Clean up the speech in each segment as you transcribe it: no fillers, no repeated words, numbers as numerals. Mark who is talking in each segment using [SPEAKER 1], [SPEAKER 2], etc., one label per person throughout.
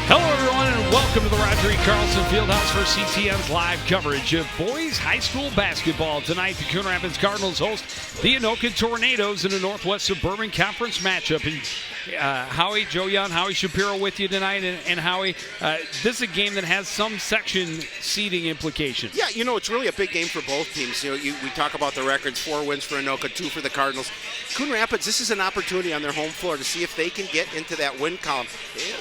[SPEAKER 1] Hello, everyone, and welcome to the Roger E. Carlson Fieldhouse for CTN's live coverage of boys high school basketball. Tonight, the Coon Rapids Cardinals host the Anoka Tornadoes in a Northwest Suburban Conference matchup. And Howie, Joe Young, Howie Shapiro with you tonight. And Howie, this is a game that has some section seeding implications.
[SPEAKER 2] Yeah, you know, it's really a big game for both teams. You know, we talk about the records, 4 wins for Anoka, 2 for the Cardinals. Coon Rapids, this is an opportunity on their home floor to see if they can get into that win column.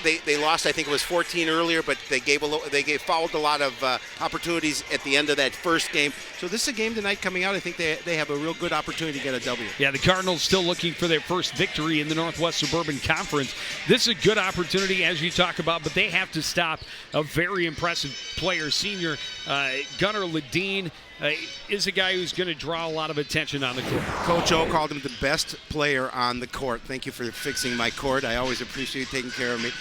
[SPEAKER 2] They lost, I think it was 14 earlier, but they fouled a lot of opportunities at the end of that first game. So this is a game tonight coming out. I think they have a real good opportunity to get a W.
[SPEAKER 1] Yeah, the Cardinals still looking for their first victory in the Northwest Suburban Conference. This is a good opportunity, as you talk about, but they have to stop a very impressive player. Senior Gunnar Ledeen is a guy who's going to draw a lot of attention on the court.
[SPEAKER 2] Coach O called him the best player on the court. Thank you for fixing my court. I always appreciate you taking care of me.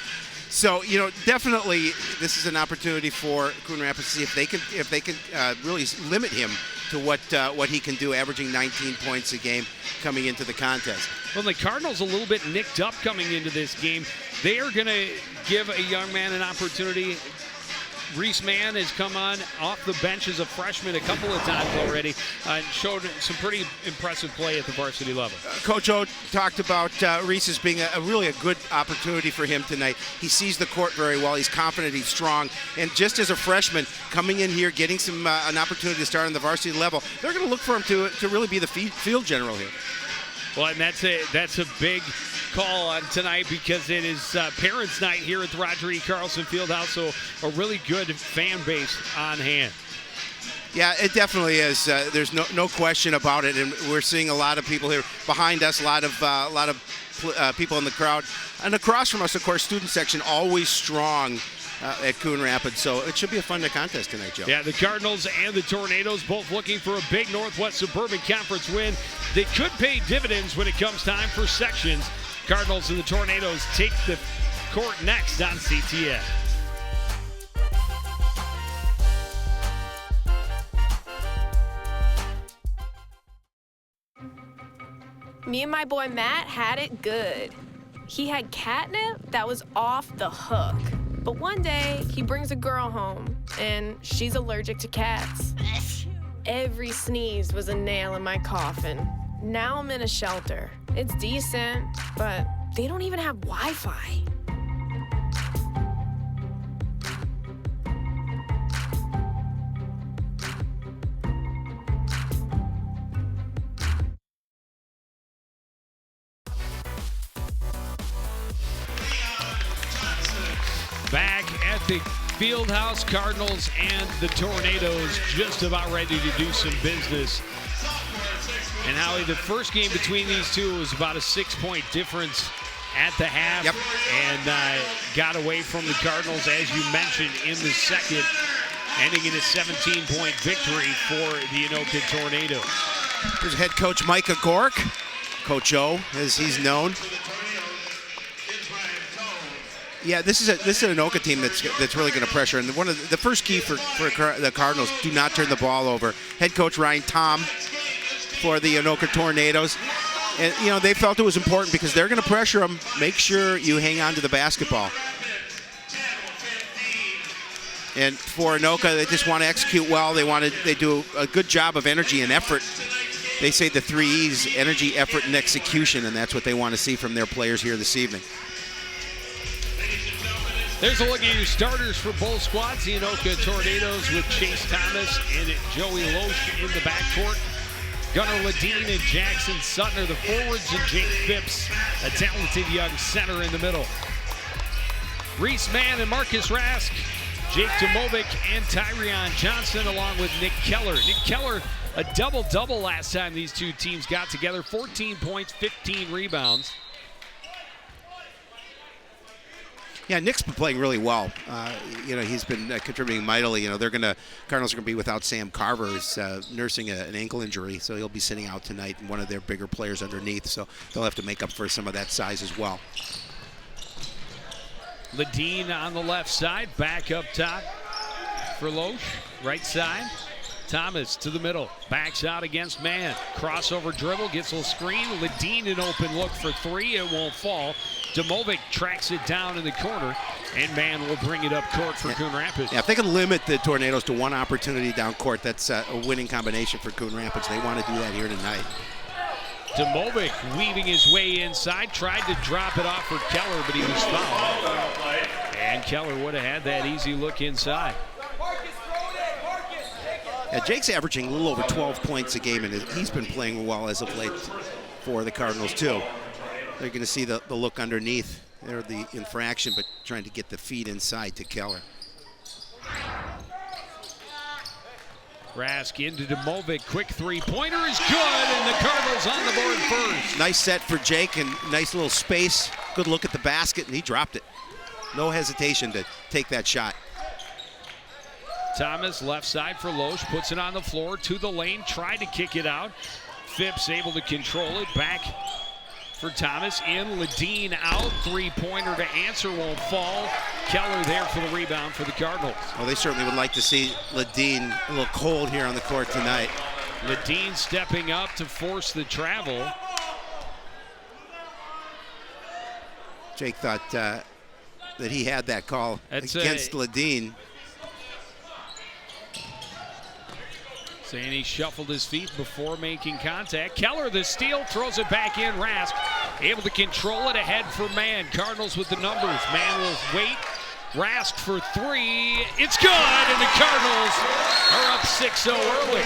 [SPEAKER 2] So, you know, definitely this is an opportunity for Coon Rapids to see if they can really limit him to what he can do, averaging 19 points a game coming into the contest.
[SPEAKER 1] Well, the Cardinals a little bit nicked up coming into this game. They are going to give a young man an opportunity. Reese Mann has come on off the bench as a freshman a couple of times already and showed some pretty impressive play at the varsity level.
[SPEAKER 2] Coach O talked about Reese as being really a good opportunity for him tonight. He sees the court very well. He's confident. He's strong. And just as a freshman coming in here, getting an opportunity to start on the varsity level, they're going to look for him to really be the field general here.
[SPEAKER 1] Well, and that's a big call on tonight because it is Parents' Night here at the Roger E. Carlson Fieldhouse, so a really good fan base on hand.
[SPEAKER 2] Yeah, it definitely is. There's no question about it, and we're seeing a lot of people here behind us, a lot of people in the crowd, and across from us, of course, student section always strong at Coon Rapids, so it should be a fun contest tonight, Joe.
[SPEAKER 1] Yeah, the Cardinals and the Tornadoes both looking for a big Northwest Suburban Conference win. They could pay dividends when it comes time for sections. Cardinals and the Tornadoes take the court next on CTN.
[SPEAKER 3] Me and my boy Matt had it good. He had catnip that was off the hook. But one day, he brings a girl home, and she's allergic to cats. Every sneeze was a nail in my coffin. Now I'm in a shelter. It's decent, but they don't even have Wi-Fi.
[SPEAKER 1] Back at the Fieldhouse, Cardinals and the Tornadoes just about ready to do some business. And Howie, the first game between these two was about a 6-point difference at the half.
[SPEAKER 2] Yep.
[SPEAKER 1] And got away from the Cardinals, as you mentioned, in the second, ending in a 17-point victory for the Anoka Tornadoes.
[SPEAKER 2] Here's head coach Micah Gork, Coach O, as he's known. Yeah, this is an Anoka team that's really going to pressure. And one of the first key for the Cardinals, do not turn the ball over. Head coach Ryan Tom for the Anoka Tornadoes. And, you know, they felt it was important because they're going to pressure them. Make sure you hang on to the basketball. And for Anoka, they just want to execute well. They do a good job of energy and effort. They say the 3 E's, energy, effort, and execution, and that's what they want to see from their players here this evening.
[SPEAKER 1] There's a look at your starters for both squads. The Anoka Tornadoes with Chase Thomas and Joey Loesch in the backcourt. Gunnar Ledeen and Jackson Sutton are the forwards, and Jake Phipps, a talented young center in the middle. Reese Mann and Marcus Rask, Jake Tomovic and Tyrion Johnson, along with Nick Keller. Nick Keller, a double-double last time these two teams got together. 14 points, 15 rebounds.
[SPEAKER 2] Yeah, Nick's been playing really well. You know, he's been contributing mightily. You know, Cardinals are going to be without Sam Carver, who's nursing an ankle injury, so he'll be sitting out tonight, and one of their bigger players underneath, so they'll have to make up for some of that size as well.
[SPEAKER 1] Ledeen on the left side, back up top for Loesch, right side. Thomas to the middle, backs out against Mann. Crossover dribble, gets a little screen. Ledeen an open look for 3, it won't fall. Domovic tracks it down in the corner, and Mann will bring it up court for Coon Rapids.
[SPEAKER 2] Yeah, if they can limit the Tornadoes to one opportunity down court, that's a winning combination for Coon Rapids. They want to do that here tonight.
[SPEAKER 1] Domovic weaving his way inside, tried to drop it off for Keller, but he was fouled. And Keller would have had that easy look inside.
[SPEAKER 2] Yeah, Jake's averaging a little over 12 points a game, and he's been playing well as of late for the Cardinals, too. They're going to see the look underneath. They're the infraction, but trying to get the feed inside to Keller.
[SPEAKER 1] Rask into Domovic, quick three-pointer is good, and the Cardinals on the board first.
[SPEAKER 2] Nice set for Jake, and nice little space. Good look at the basket, and he dropped it. No hesitation to take that shot.
[SPEAKER 1] Thomas, left side for Loesch, puts it on the floor to the lane, tried to kick it out. Phipps able to control it, back for Thomas, in, Ledeen out, three-pointer to answer, won't fall. Keller there for the rebound for the Cardinals.
[SPEAKER 2] Well, they certainly would like to see Ledeen a little cold here on the court tonight.
[SPEAKER 1] Ledeen stepping up to force the travel.
[SPEAKER 2] Jake thought that he had that call against Ledeen.
[SPEAKER 1] Saying he shuffled his feet before making contact. Keller, the steal, throws it back in. Rask able to control it ahead for Mann. Cardinals with the numbers. Mann will wait. Rask for three. It's good, and the Cardinals are up 6-0 early.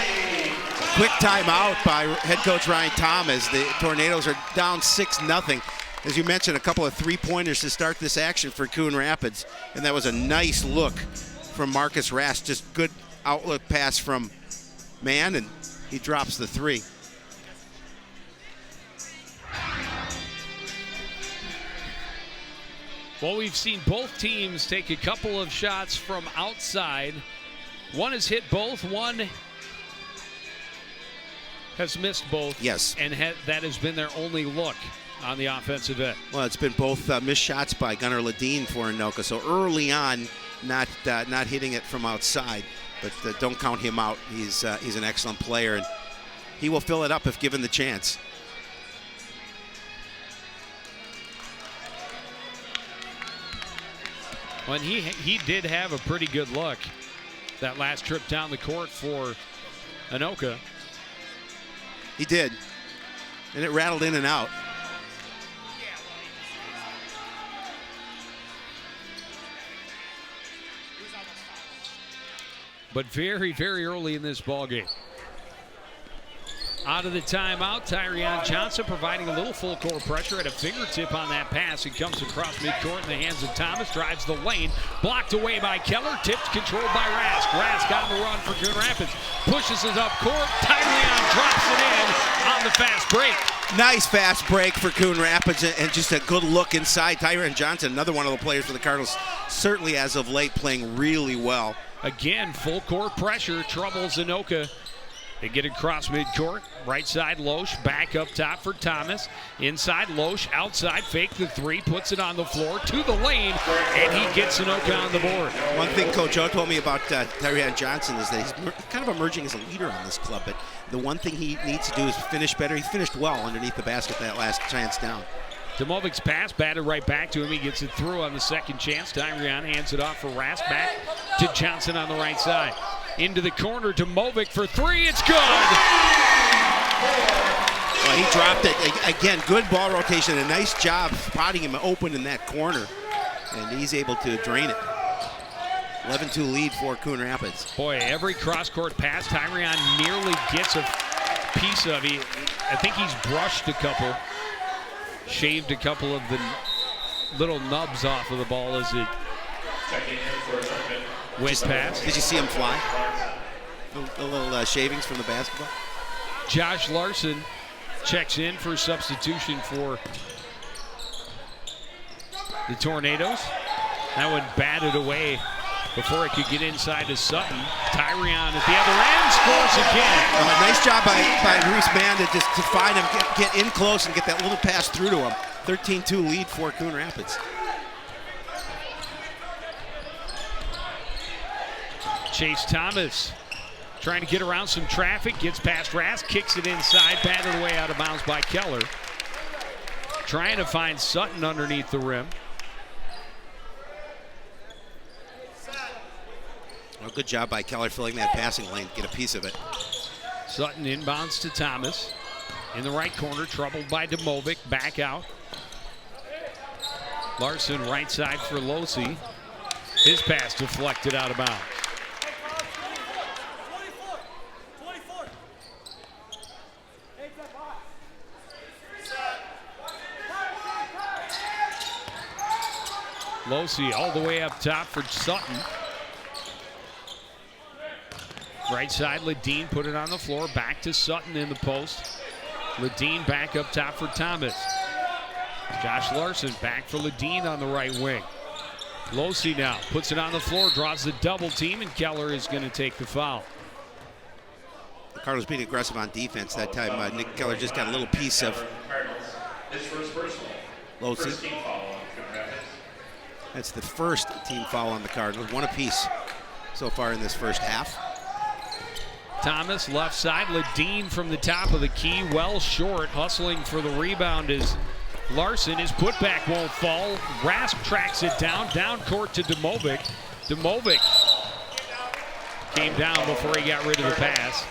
[SPEAKER 2] Quick timeout by head coach Ryan Thomas. The Tornadoes are down 6-0. As you mentioned, a couple of three-pointers to start this action for Coon Rapids, and that was a nice look from Marcus Rask. Just good outlook pass from Mann, and he drops the three.
[SPEAKER 1] Well, we've seen both teams take a couple of shots from outside. One has hit both, one has missed both.
[SPEAKER 2] Yes.
[SPEAKER 1] And that has been their only look on the offensive end.
[SPEAKER 2] Well, it's been both missed shots by Gunnar Ledeen for Anoka. So early on, not hitting it from outside. But don't count him out. He's an excellent player, and he will fill it up if given the chance.
[SPEAKER 1] Well, and he did have a pretty good look that last trip down the court for Anoka.
[SPEAKER 2] He did, and it rattled in and out.
[SPEAKER 1] But very, very early in this ball game. Out of the timeout, Tyrion Johnson providing a little full court pressure at a fingertip on that pass. It comes across midcourt in the hands of Thomas, drives the lane, blocked away by Keller, tipped, controlled by Rask. Rask on the run for Coon Rapids, pushes it up court. Tyrion drops it in on the fast break.
[SPEAKER 2] Nice fast break for Coon Rapids, and just a good look inside. Tyrion Johnson, another one of the players for the Cardinals, certainly as of late playing really well.
[SPEAKER 1] Again, full court pressure troubles Anoka. They get across midcourt, right side Loesch, back up top for Thomas. Inside Loesch, outside, fake the three, puts it on the floor to the lane, and he gets Anoka on the board.
[SPEAKER 2] One thing Coach O told me about Tyrion Johnson is that he's kind of emerging as a leader on this club, but the one thing he needs to do is finish better. He finished well underneath the basket that last chance down.
[SPEAKER 1] Domovic's pass batted right back to him. He gets it through on the second chance. Tyrion hands it off for Rask, back to Johnson on the right side. Into the corner, Domovic for three. It's good.
[SPEAKER 2] Well, he dropped it. Again, good ball rotation. A nice job spotting him open in that corner. And he's able to drain it. 11-2 lead for Coon Rapids.
[SPEAKER 1] Boy, every cross-court pass Tyrion nearly gets a piece of. I think he's brushed a couple, shaved a couple of the little nubs off of the ball as it went past.
[SPEAKER 2] Did you see him fly? The little shavings from the basketball?
[SPEAKER 1] Josh Larson checks in for substitution for the Tornadoes. That one batted away before it could get inside to Sutton. Tyrion at the other end scores again.
[SPEAKER 2] Nice job by Reese Mann to find him, get in close and get that little pass through to him. 13-2 lead for Coon Rapids.
[SPEAKER 1] Chase Thomas trying to get around some traffic, gets past Rask, kicks it inside, batted away out of bounds by Keller. trying to find Sutton underneath the rim.
[SPEAKER 2] Well, good job by Keller filling that passing lane to get a piece of it.
[SPEAKER 1] Sutton inbounds to Thomas. In the right corner, troubled by Domovic, back out. Larson right side for Losi. His pass deflected out of bounds. Losi all the way up top for Sutton. Right side, Ledeen put it on the floor. Back to Sutton in the post. Ledeen back up top for Thomas. Josh Larson back for Ledeen on the right wing. Losi now puts it on the floor, draws the double team, and Keller is going to take the foul.
[SPEAKER 2] The Cardinals being aggressive on defense that time. Nick Keller just got a little piece of Losi. That's the first team foul on the Cardinals. One apiece so far in this first half.
[SPEAKER 1] Thomas left side, Ledeen from the top of the key, well short, hustling for the rebound is Larson. His putback won't fall. Rasp tracks it down court to Domovic. Domovic came down before he got rid of the pass.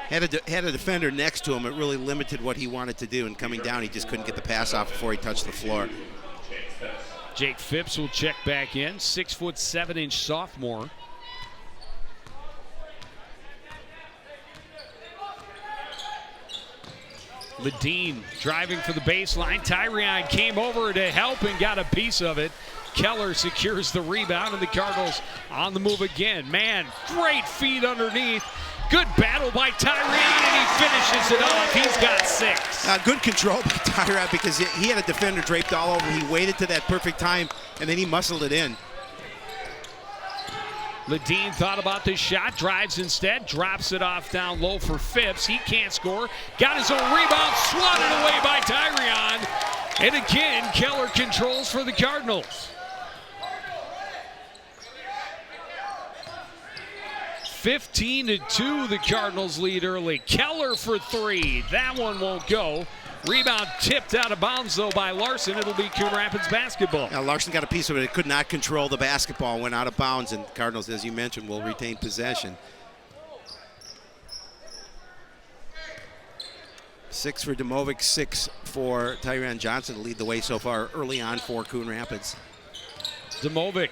[SPEAKER 2] Had a defender next to him. It really limited what he wanted to do, and coming down, he just couldn't get the pass off before he touched the floor.
[SPEAKER 1] Jake Phipps will check back in, 6', 7" sophomore. Ledeen driving for the baseline. Tyrion came over to help and got a piece of it. Keller secures the rebound, and the Cardinals on the move again. Man, great feed underneath. Good battle by Tyrion, and he finishes it off. He's got 6.
[SPEAKER 2] Good control by Tyrion because he had a defender draped all over. He waited to that perfect time, and then he muscled it in.
[SPEAKER 1] Ledeen thought about this shot, drives instead, drops it off down low for Phipps. He can't score. Got his own rebound, swatted away by Tyrion. And again, Keller controls for the Cardinals. 15-2, the Cardinals lead early. Keller for 3. That one won't go. Rebound tipped out of bounds, though, by Larson. It'll be Coon Rapids basketball.
[SPEAKER 2] Now, Larson got a piece of it. It could not control the basketball, went out of bounds, and Cardinals, as you mentioned, will retain possession. 6 for Domovic, 6 for Tyrion Johnson to lead the way so far early on for Coon Rapids.
[SPEAKER 1] Domovic,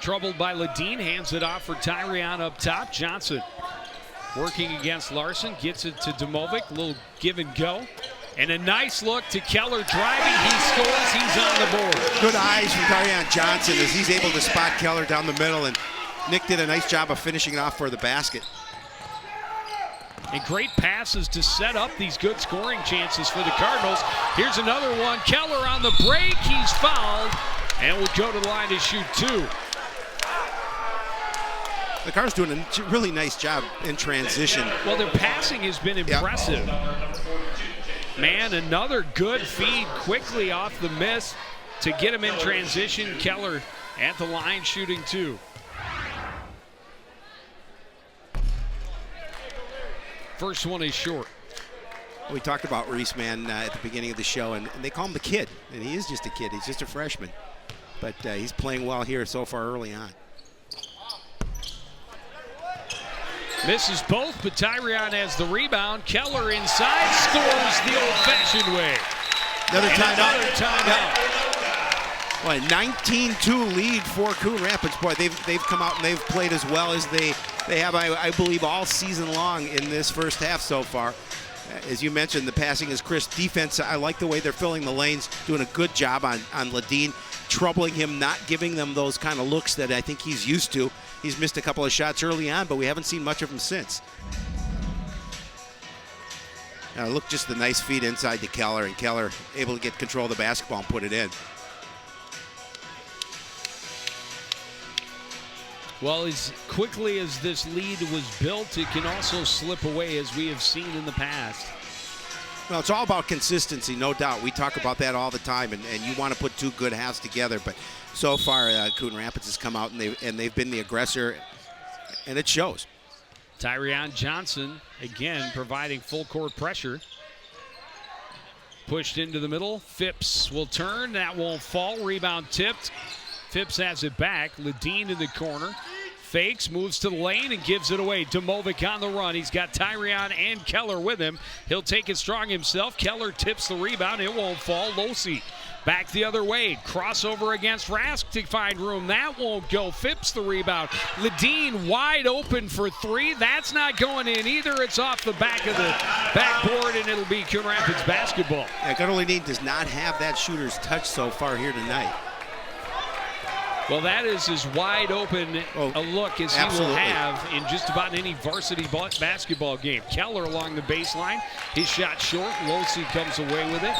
[SPEAKER 1] troubled by Ledeen, hands it off for Tyrion up top. Johnson working against Larson, gets it to Domovic, a little give and go. And a nice look to Keller driving. He scores. He's on the board.
[SPEAKER 2] Good eyes from Tyrion Johnson as he's able to spot Keller down the middle, and Nick did a nice job of finishing it off for the basket.
[SPEAKER 1] And great passes to set up these good scoring chances for the Cardinals. Here's another one. Keller on the break. He's fouled and will go to the line to shoot 2.
[SPEAKER 2] The Cardinals doing a really nice job in transition.
[SPEAKER 1] Well, their passing has been impressive. Man, another good feed quickly off the miss to get him in transition. Keller at the line shooting 2. First one is short.
[SPEAKER 2] We talked about Reese, man, at the beginning of the show, and they call him the kid, and he is just a kid. He's just a freshman. But he's playing well here so far early on.
[SPEAKER 1] Misses both, but Tyrion has the rebound. Keller inside, scores the old-fashioned way.
[SPEAKER 2] Another
[SPEAKER 1] timeout.
[SPEAKER 2] Well, 19-2 lead for Coon Rapids. Boy, they've come out and they've played as well as they have, I believe, all season long in this first half so far. As you mentioned, the passing is crisp. Defense, I like the way they're filling the lanes, doing a good job on Ledeen, troubling him, not giving them those kind of looks that I think he's used to. He's missed a couple of shots early on, but we haven't seen much of him since. Now look, just the nice feed inside to Keller, and Keller able to get control of the basketball and put it in.
[SPEAKER 1] Well, as quickly as this lead was built, it can also slip away, as we have seen in the past.
[SPEAKER 2] Well, it's all about consistency, no doubt. We talk about that all the time, and you want to put 2 good halves together. But so far, Coon Rapids has come out, and they've been the aggressor, and it shows.
[SPEAKER 1] Tyrion Johnson, again, providing full court pressure. Pushed into the middle. Phipps will turn. That won't fall. Rebound tipped. Phipps has it back. Ledeen in the corner. Fakes, moves to the lane, and gives it away. Domovic on the run. He's got Tyrion and Keller with him. He'll take it strong himself. Keller tips the rebound. It won't fall. Losey back the other way. Crossover against Rask to find room. That won't go. Phipps the rebound. Ledeen wide open for three. That's not going in either. It's off the back of the backboard, and it'll be Coon Rapids basketball.
[SPEAKER 2] Yeah, Gunnar Ledeen does not have that shooter's touch so far here tonight.
[SPEAKER 1] Well, that is as wide open a look as he will have in just about any varsity basketball game. Keller along the baseline. His shot short. Losey comes away with it.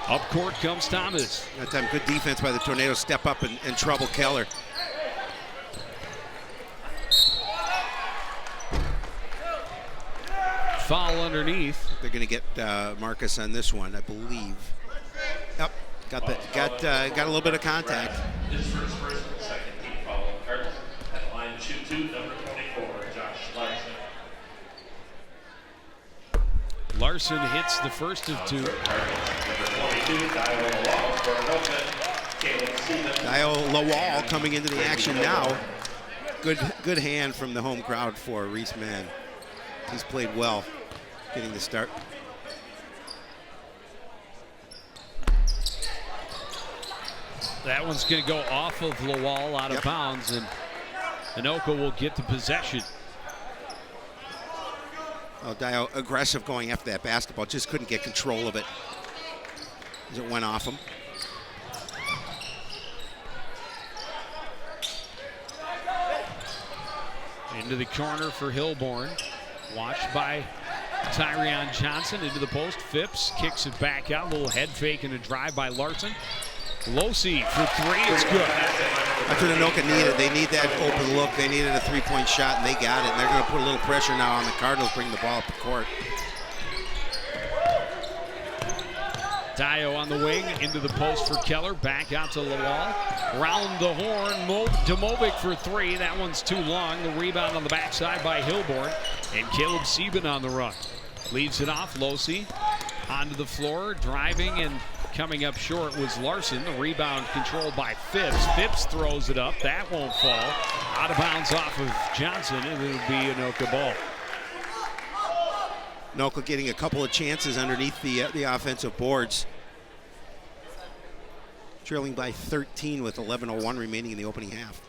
[SPEAKER 1] Up court comes Thomas.
[SPEAKER 2] That time, good defense by the Tornadoes. Step up and trouble Keller.
[SPEAKER 1] Foul underneath.
[SPEAKER 2] They're going to get Marcus on this one, I believe. Yep, got a little bit of contact.
[SPEAKER 4] His first second team foul on the Cardinals. At the line, shoot two, number 24, Josh Larson.
[SPEAKER 1] Larson hits the first of two.
[SPEAKER 4] Number 22, Dio Lawal for Anoka.
[SPEAKER 2] Dio Lawal coming into the action now. Good hand from the home crowd for Reese Mann. He's played well getting the start.
[SPEAKER 1] That one's going to go off of Lawal out of bounds, and Anoka will get the possession.
[SPEAKER 2] Oh, Dio aggressive going after that basketball. Just couldn't get control of it as it went off him.
[SPEAKER 1] Into the corner for Hilborn. Watched by Tyrion Johnson into the post. Phipps kicks it back out. A little head fake and a drive by Larson. Losey for three. It's good.
[SPEAKER 2] That's what Anoka needed. They need that open look. They needed a three-point shot, and they got it. And they're going to put a little pressure now on the Cardinals, bring the ball up the court.
[SPEAKER 1] Dio on the wing, into the post for Keller. Back out to Lawal. Round the horn. Domovic for three. That one's too long. The rebound on the backside by Hilborn. And Caleb Sieben on the run. Leaves it off. Losey onto the floor. Driving and coming up short was Larson. The rebound controlled by Phipps. Phipps throws it up. That won't fall. Out of bounds off of Johnson, and it'll be Anoka ball.
[SPEAKER 2] Anoka getting a couple of chances underneath the offensive boards. Trailing by 13 with 11:01 remaining in the opening half.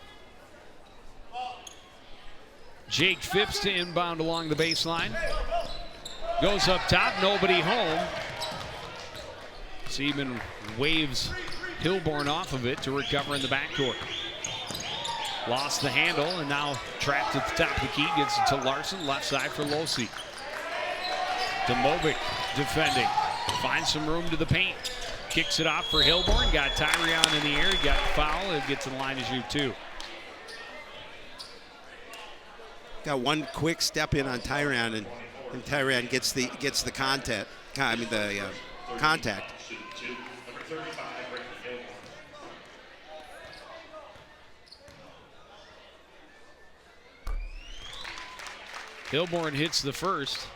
[SPEAKER 1] Jake Phipps to inbound along the baseline. Goes up top, nobody home. Sieben waves Hilborn off of it to recover in the backcourt. Lost the handle and now trapped at the top of the key. Gets it to Larson, left side for Losey. Domovic defending. Finds some room to the paint. Kicks it off for Hilborn. Got Tyrion in the air. He got the foul. He'll get to the line to shoot two.
[SPEAKER 2] Got one quick step in on Tyrion, and Tyrion gets the contact. Contact.
[SPEAKER 1] Hilborn hits the first.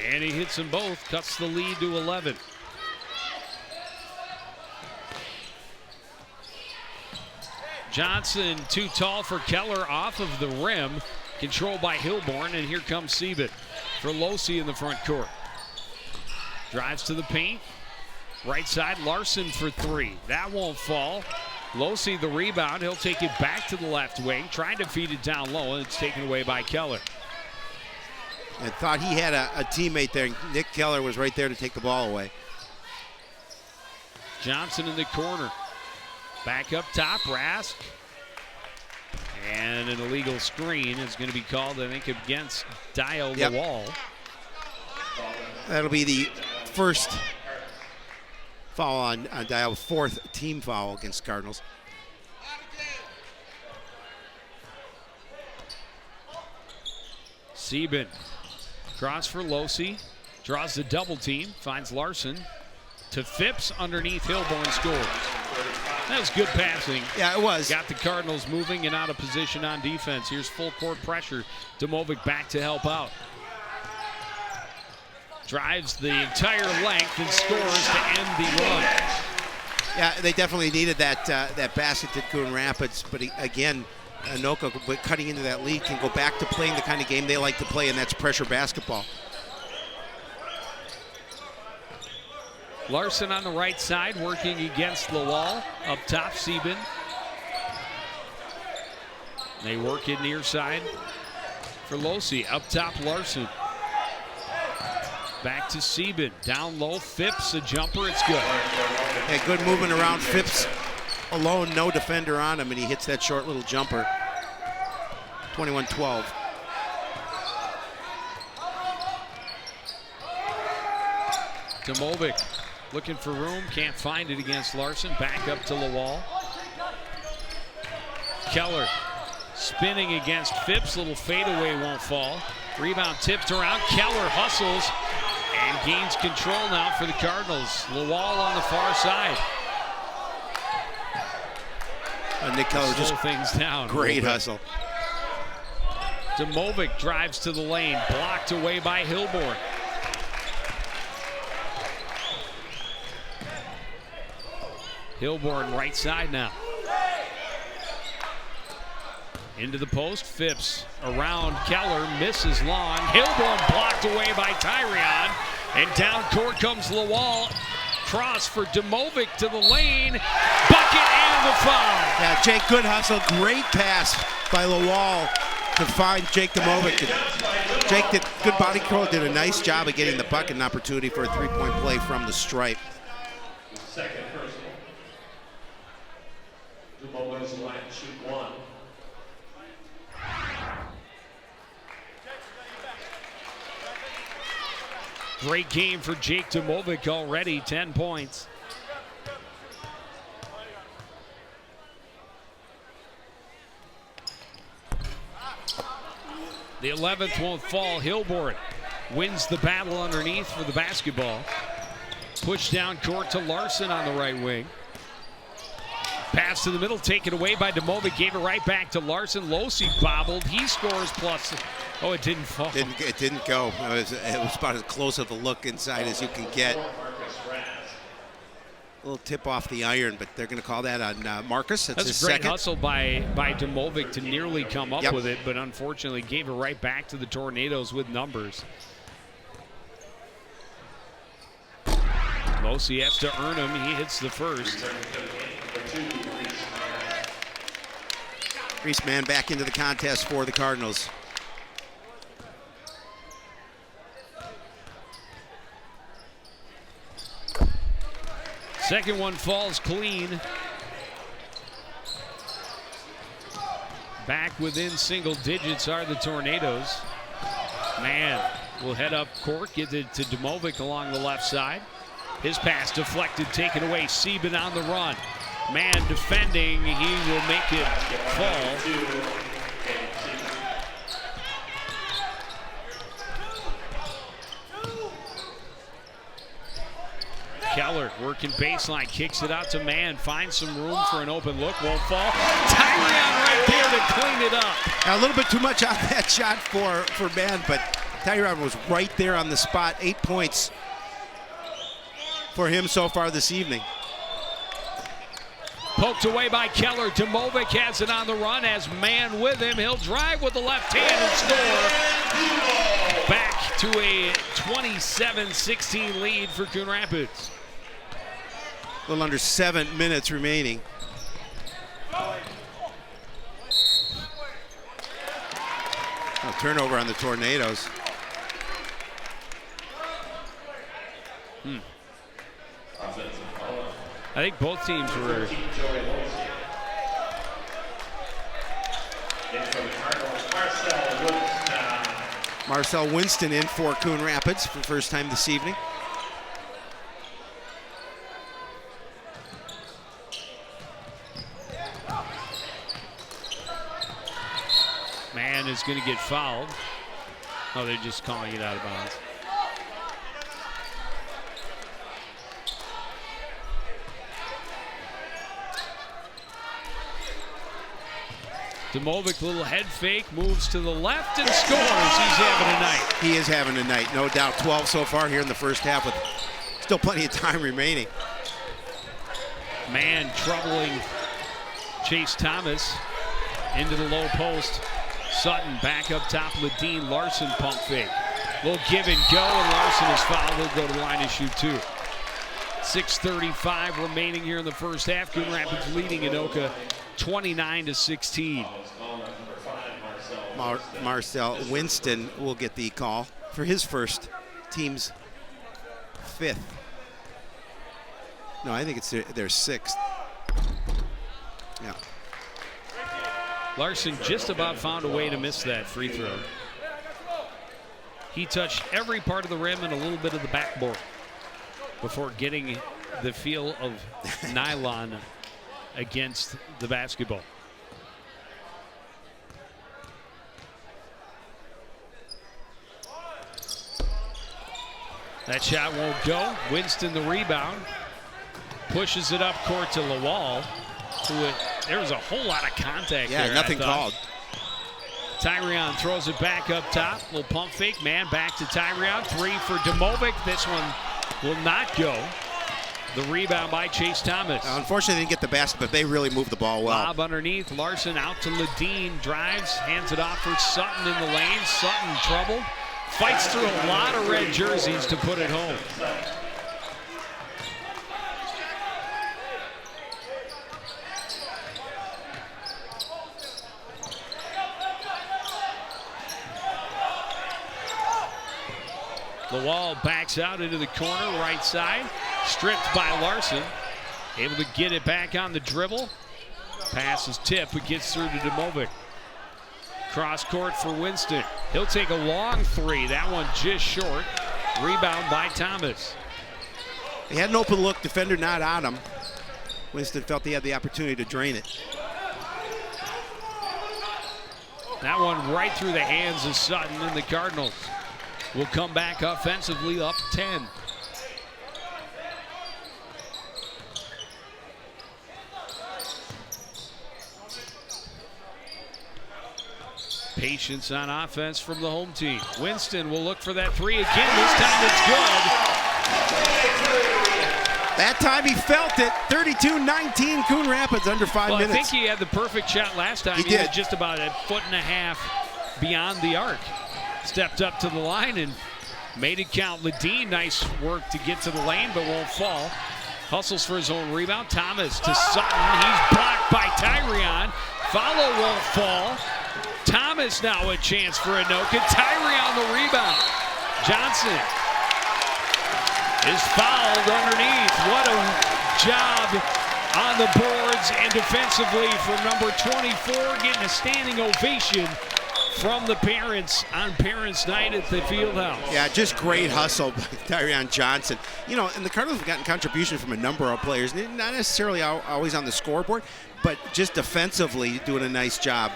[SPEAKER 1] And he hits them both, cuts the lead to 11. Johnson too tall for Keller off of the rim. Controlled by Hilborn, and here comes Sieben for Losey in the front court. Drives to the paint. Right side, Larson for three. That won't fall. Losey the rebound. He'll take it back to the left wing, trying to feed it down low, and it's taken away by Keller.
[SPEAKER 2] And thought he had a teammate there. Nick Keller was right there to take the ball away.
[SPEAKER 1] Johnson in the corner. Back up top, Rask. And an illegal screen is going to be called, I think, against Dio Lawal.
[SPEAKER 2] That'll be the first foul on Dio, fourth team foul against Cardinals.
[SPEAKER 1] Sieben. Cross for Losey. Draws the double team. Finds Larson. To Phipps underneath Hilborn, scores. That was good passing.
[SPEAKER 2] Yeah, it was.
[SPEAKER 1] Got the Cardinals moving and out of position on defense. Here's full court pressure. Domovic back to help out. Drives the entire length and scores to end the run.
[SPEAKER 2] Yeah, they definitely needed that basket to Coon Rapids, but again, Anoka, cutting into that lead, can go back to playing the kind of game they like to play, and that's pressure basketball.
[SPEAKER 1] Larson on the right side, working against the wall. Up top, Sieben. They work it near side for Losi. Up top, Larson. Back to Sieben. Down low, Phipps, a jumper. It's good.
[SPEAKER 2] Yeah, good movement around Phipps. Alone, no defender on him, and he hits that short little jumper. 21-12.
[SPEAKER 1] Domovic looking for room, can't find it against Larson. Back up to Lawal. Keller spinning against Phipps. Little fadeaway won't fall. Rebound tipped around. Keller hustles and gains control now for the Cardinals. Lawal on the far side.
[SPEAKER 2] Nick Keller
[SPEAKER 1] Slow
[SPEAKER 2] just
[SPEAKER 1] things down.
[SPEAKER 2] great hustle.
[SPEAKER 1] Domovic drives to the lane, blocked away by Hilborn. Hilborn right side now. Into the post, Phipps around Keller, misses long. Hilborn blocked away by Tyrion. And down court comes Lawal. Cross for Domovic to the lane. Bucket and the foul.
[SPEAKER 2] Yeah, Jake, good hustle. Great pass by Lawal to find Jake Domovic. Jake did good body control, did a nice job of getting the bucket and opportunity for a three-point play from the stripe.
[SPEAKER 4] Second personal. Dumovic's line to shoot one.
[SPEAKER 1] Great game for Jake Domovic already, 10 points. The 11th won't fall. Hilborn wins the battle underneath for the basketball. Push down court to Larson on the right wing. Pass to the middle, taken away by Domovic. Gave it right back to Larson. Losi bobbled. He scores plus. Oh, it didn't fall.
[SPEAKER 2] It didn't go. It was about as close of a look inside as you can get. A little tip off the iron, but they're going to call that on Marcus. That's his
[SPEAKER 1] a great
[SPEAKER 2] second.
[SPEAKER 1] hustle by Domovic to nearly come up
[SPEAKER 2] Yep.
[SPEAKER 1] with it, but unfortunately gave it right back to the Tornadoes with numbers. Losi has to earn him. He hits the first.
[SPEAKER 2] Reese Mann back into the contest for the Cardinals.
[SPEAKER 1] Second one falls clean. Back within single digits are the Tornadoes. Man will head up court, get it to Domovic along the left side. His pass deflected, taken away. Sieben on the run. Man defending, he will make it fall. Keller working baseline, kicks it out to Mann, finds some room for an open look, won't fall. Tyrion right there to clean it up.
[SPEAKER 2] Now, a little bit too much on that shot for Mann, but Tyrion was right there on the spot. 8 points for him so far this evening.
[SPEAKER 1] Poked away by Keller. Domovic has it on the run as Mann with him. He'll drive with the left hand and score. Back to a 27-16 lead for Coon Rapids.
[SPEAKER 2] A little under 7 minutes remaining. A turnover on the Tornadoes.
[SPEAKER 1] I think both teams were.
[SPEAKER 2] Marcel Winston in for Coon Rapids for the first time this evening.
[SPEAKER 1] Man is going to get fouled. Oh, they're just calling it out of bounds. Demovic, little head fake, moves to the left and scores. He's having a night.
[SPEAKER 2] He is having a night, no doubt. 12 so far here in the first half with still plenty of time remaining.
[SPEAKER 1] Man troubling Chase Thomas into the low post. Sutton back up top. Ledeen, Larson pump fake. Little give and go, and Larson is fouled. He'll go to the line to shoot 2. 6:35 remaining here in the first half. Coon Rapids leading Anoka 29-16.
[SPEAKER 2] Marcel Winston will get the call for his first, team's 5th. No, I think it's their 6th. Yeah.
[SPEAKER 1] Larson just about found a way to miss that free throw. He touched every part of the rim and a little bit of the backboard before getting the feel of nylon against the basketball. That shot won't go. Winston the rebound. Pushes it up court to Lawal. There was a whole lot of contact there.
[SPEAKER 2] Yeah, nothing called.
[SPEAKER 1] Tyrion throws it back up top. Little pump fake. Man back to Tyrion. 3 for Demovic. This one will not go. The rebound by Chase Thomas.
[SPEAKER 2] Unfortunately, they didn't get the basket, but they really moved the ball well.
[SPEAKER 1] Lob underneath. Larson out to Ledeen. Drives. Hands it off for Sutton in the lane. Sutton troubled. Fights through a lot of red jerseys to put it home. Lawal backs out into the corner, right side. Stripped by Larson. Able to get it back on the dribble. Pass is tipped, but gets through to Demovic. Cross court for Winston. He'll take a long 3. That one just short. Rebound by Thomas.
[SPEAKER 2] He had an open look, defender not on him. Winston felt he had the opportunity to drain it.
[SPEAKER 1] That one right through the hands of Sutton, and the Cardinals will come back offensively up 10. Patience on offense from the home team. Winston will look for that 3 again. This time it's good.
[SPEAKER 2] That time he felt it. 32-19, Coon Rapids, under 5 minutes.
[SPEAKER 1] I think he had the perfect shot last time.
[SPEAKER 2] He did.
[SPEAKER 1] Was just about a 1.5 feet beyond the arc. Stepped up to the line and made it count. Ledeen, nice work to get to the lane, but won't fall. Hustles for his own rebound. Thomas to Sutton. He's blocked by Tyrion. Follow won't fall. Thomas now a chance for Anoka. Tyrion the rebound. Johnson is fouled underneath. What a job on the boards and defensively from number 24, getting a standing ovation from the parents on Parents' Night at the Fieldhouse.
[SPEAKER 2] Yeah, just great hustle by Tyrion Johnson. You know, and the Cardinals have gotten contribution from a number of players, not necessarily always on the scoreboard, but just defensively doing a nice job.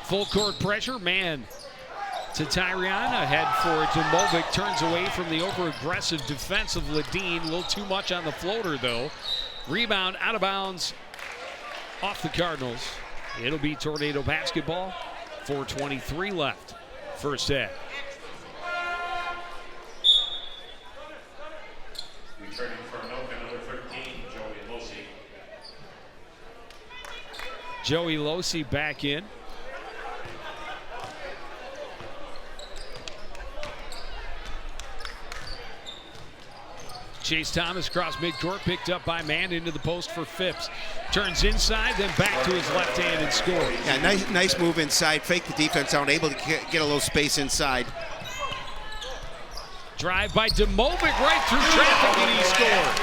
[SPEAKER 1] Full court pressure, man to Tyrion, ahead for Demovic, turns away from the over-aggressive defensive Ledeen. A little too much on the floater, though. Rebound out of bounds off the Cardinals. It'll be Tornado basketball. 4:23 left, first half.
[SPEAKER 4] Returning for Anoka, number 13, Joey Losi.
[SPEAKER 1] Joey Losi back in. Chase Thomas across midcourt, picked up by Mann into the post for Phipps. Turns inside, then back to his left hand and scores.
[SPEAKER 2] Yeah, nice move inside. Fake the defense out, able to get a little space inside.
[SPEAKER 1] Drive by Demovic right through traffic, and he scores.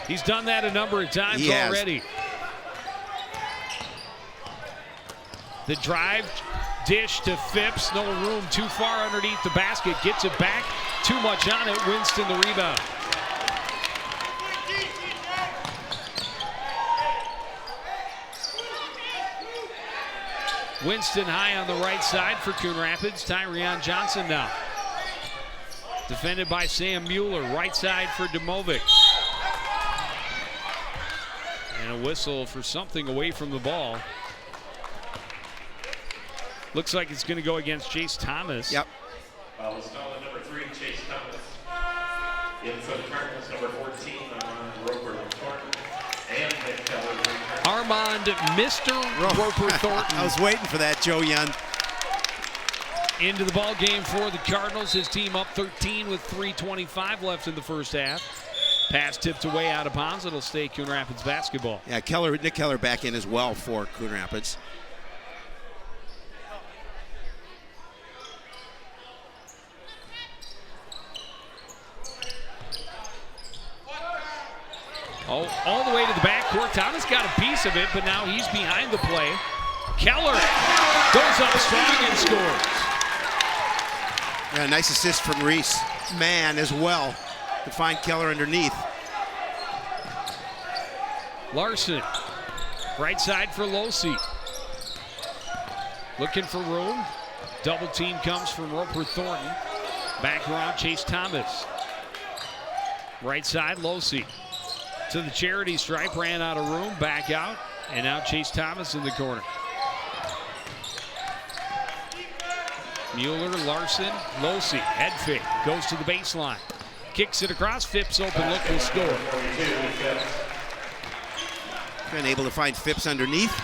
[SPEAKER 1] He's done that a number of times already. The drive, dish to Phipps, no room, too far underneath the basket, gets it back, too much on it, Winston the rebound. Winston high on the right side for Coon Rapids. Tyrion Johnson now. Defended by Sam Mueller. Right side for Domovic. And a whistle for something away from the ball. Looks like it's going to go against Chase Thomas.
[SPEAKER 2] Yep.
[SPEAKER 4] Foul is called on number 3, Chase Thomas. In for the Cardinals, number 14, Armand Roper Thornton. And Nick Keller.
[SPEAKER 1] Armand Mr. Roper Thornton.
[SPEAKER 2] I was waiting for that, Joe Young.
[SPEAKER 1] Into the ball game for the Cardinals. His team up 13 with 3:25 left in the first half. Pass tipped away out of bounds. It'll stay Coon Rapids basketball.
[SPEAKER 2] Yeah, Nick Keller back in as well for Coon Rapids.
[SPEAKER 1] Oh, all the way to the backcourt. Thomas got a piece of it, but now he's behind the play. Keller goes up strong and scores.
[SPEAKER 2] Yeah, nice assist from Reese. Man as well to find Keller underneath.
[SPEAKER 1] Larson, right side for Losi. Looking for room. Double team comes from Roper Thornton. Back around Chase Thomas. Right side, Losi. To the charity stripe, ran out of room, back out, and now Chase Thomas in the corner. Mueller, Larson, Losi, head fake, goes to the baseline. Kicks it across, Phipps open look, will score.
[SPEAKER 2] Been able to find Phipps underneath.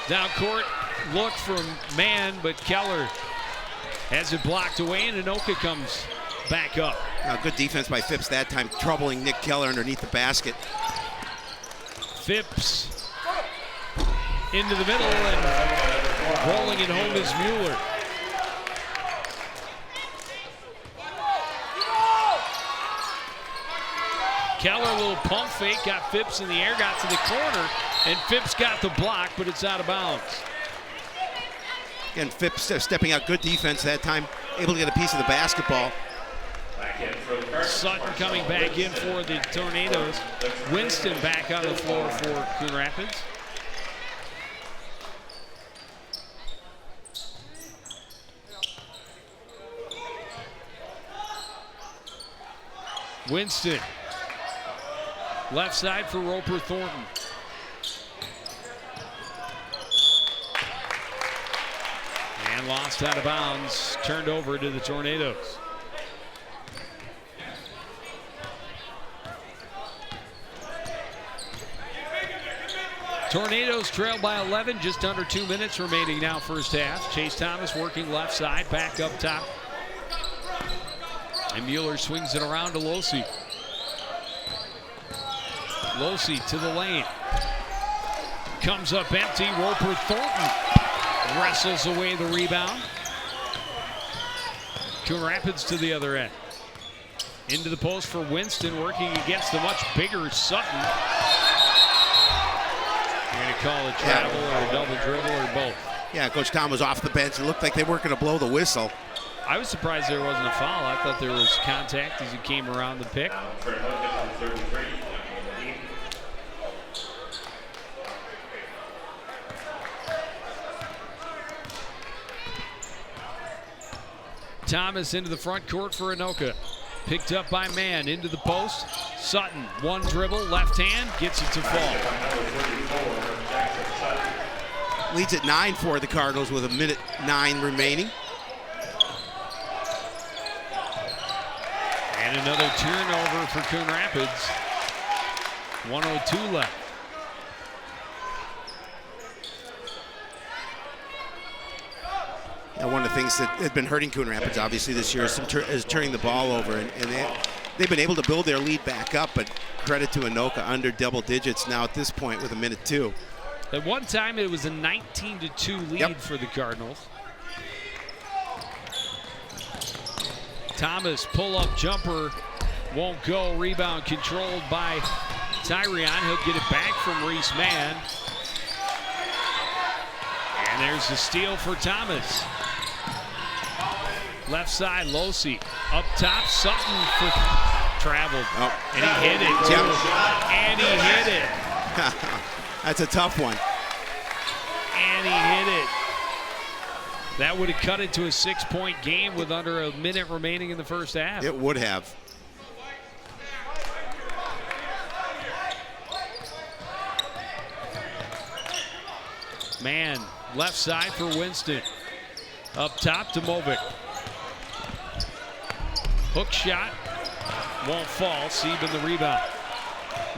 [SPEAKER 1] Down court, look from Mann, but Keller has it blocked away, and Anoka comes back up.
[SPEAKER 2] Good defense by Phipps that time, troubling Nick Keller underneath the basket.
[SPEAKER 1] Phipps into the middle, and rolling it home is Mueller. Keller, a little pump fake, got Phipps in the air, got to the corner, and Phipps got the block, but it's out of bounds.
[SPEAKER 2] Again, Phipps stepping out, good defense that time, able to get a piece of the basketball.
[SPEAKER 1] Sutton coming back in for the Tornadoes. Winston back on the floor for Coon Rapids. Winston. Left side for Roper Thornton. And lost out of bounds. Turned over to the Tornadoes. Tornadoes trail by 11, just under 2 minutes remaining now first half. Chase Thomas working left side, back up top. And Mueller swings it around to Losi. Losi to the lane. Comes up empty, Roper Thornton wrestles away the rebound. Coon Rapids to the other end. Into the post for Winston, working against the much bigger Sutton. You're going to call it travel or a double dribble or both.
[SPEAKER 2] Yeah, Coach Tom was off the bench. It looked like they weren't going to blow the whistle.
[SPEAKER 1] I was surprised there wasn't a foul. I thought there was contact as he came around the pick. Thomas into the front court for Anoka. Picked up by Mann, into the post. Sutton, one dribble, left hand, gets it to fall.
[SPEAKER 2] Leads at 9 for the Cardinals with 1:09 remaining.
[SPEAKER 1] And another turnover for Coon Rapids. 1:02 left.
[SPEAKER 2] Yeah, one of the things that has been hurting Coon Rapids obviously this year is turning the ball over, and they've been able to build their lead back up, but credit to Anoka, under double digits now at this point with 1:02.
[SPEAKER 1] At one time it was a 19-2 lead for the Cardinals. Thomas, pull-up jumper, won't go. Rebound controlled by Tyrion. He'll get it back from Reese Mann. And there's the steal for Thomas. Left side, Losi. Up top, Sutton for traveled.
[SPEAKER 2] Oh.
[SPEAKER 1] And he hit it. And he hit it.
[SPEAKER 2] That's a tough one.
[SPEAKER 1] And he hit it. That would have cut it to a 6-point game with under a minute remaining in the first half.
[SPEAKER 2] It would have.
[SPEAKER 1] Man, left side for Winston. Up top to Movic. Hook shot. Won't fall. Sieben the rebound.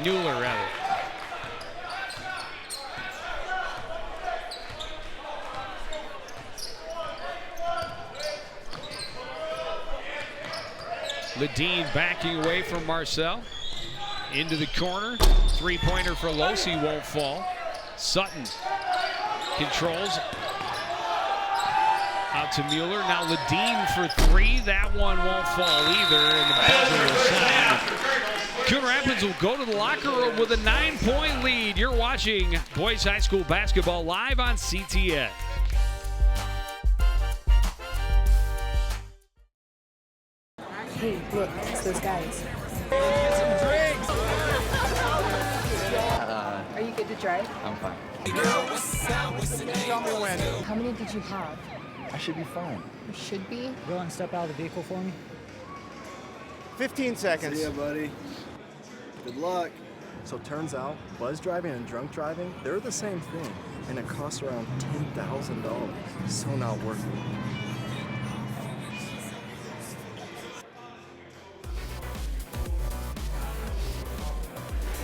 [SPEAKER 1] Mueller rather. Ledeen backing away from Marcel. Into the corner. Three-pointer for Losi won't fall. Sutton controls. Out to Mueller. Now Ledeen for three. That one won't fall either. And the buzzer will sound. Coon Rapids will go to the locker room with a 9-point lead. You're watching Boys High School basketball live on CTN.
[SPEAKER 5] Hey, look, it's those guys. Are you good to drive?
[SPEAKER 6] I'm fine.
[SPEAKER 7] Tell me when.
[SPEAKER 5] How many did you have?
[SPEAKER 6] I should be fine.
[SPEAKER 5] You should be.
[SPEAKER 8] Go and step out of the vehicle for me.
[SPEAKER 7] 15 seconds.
[SPEAKER 9] See ya, buddy. Good luck. So turns out, buzz driving and drunk driving, they're the same thing. And it costs around $10,000. So not worth it.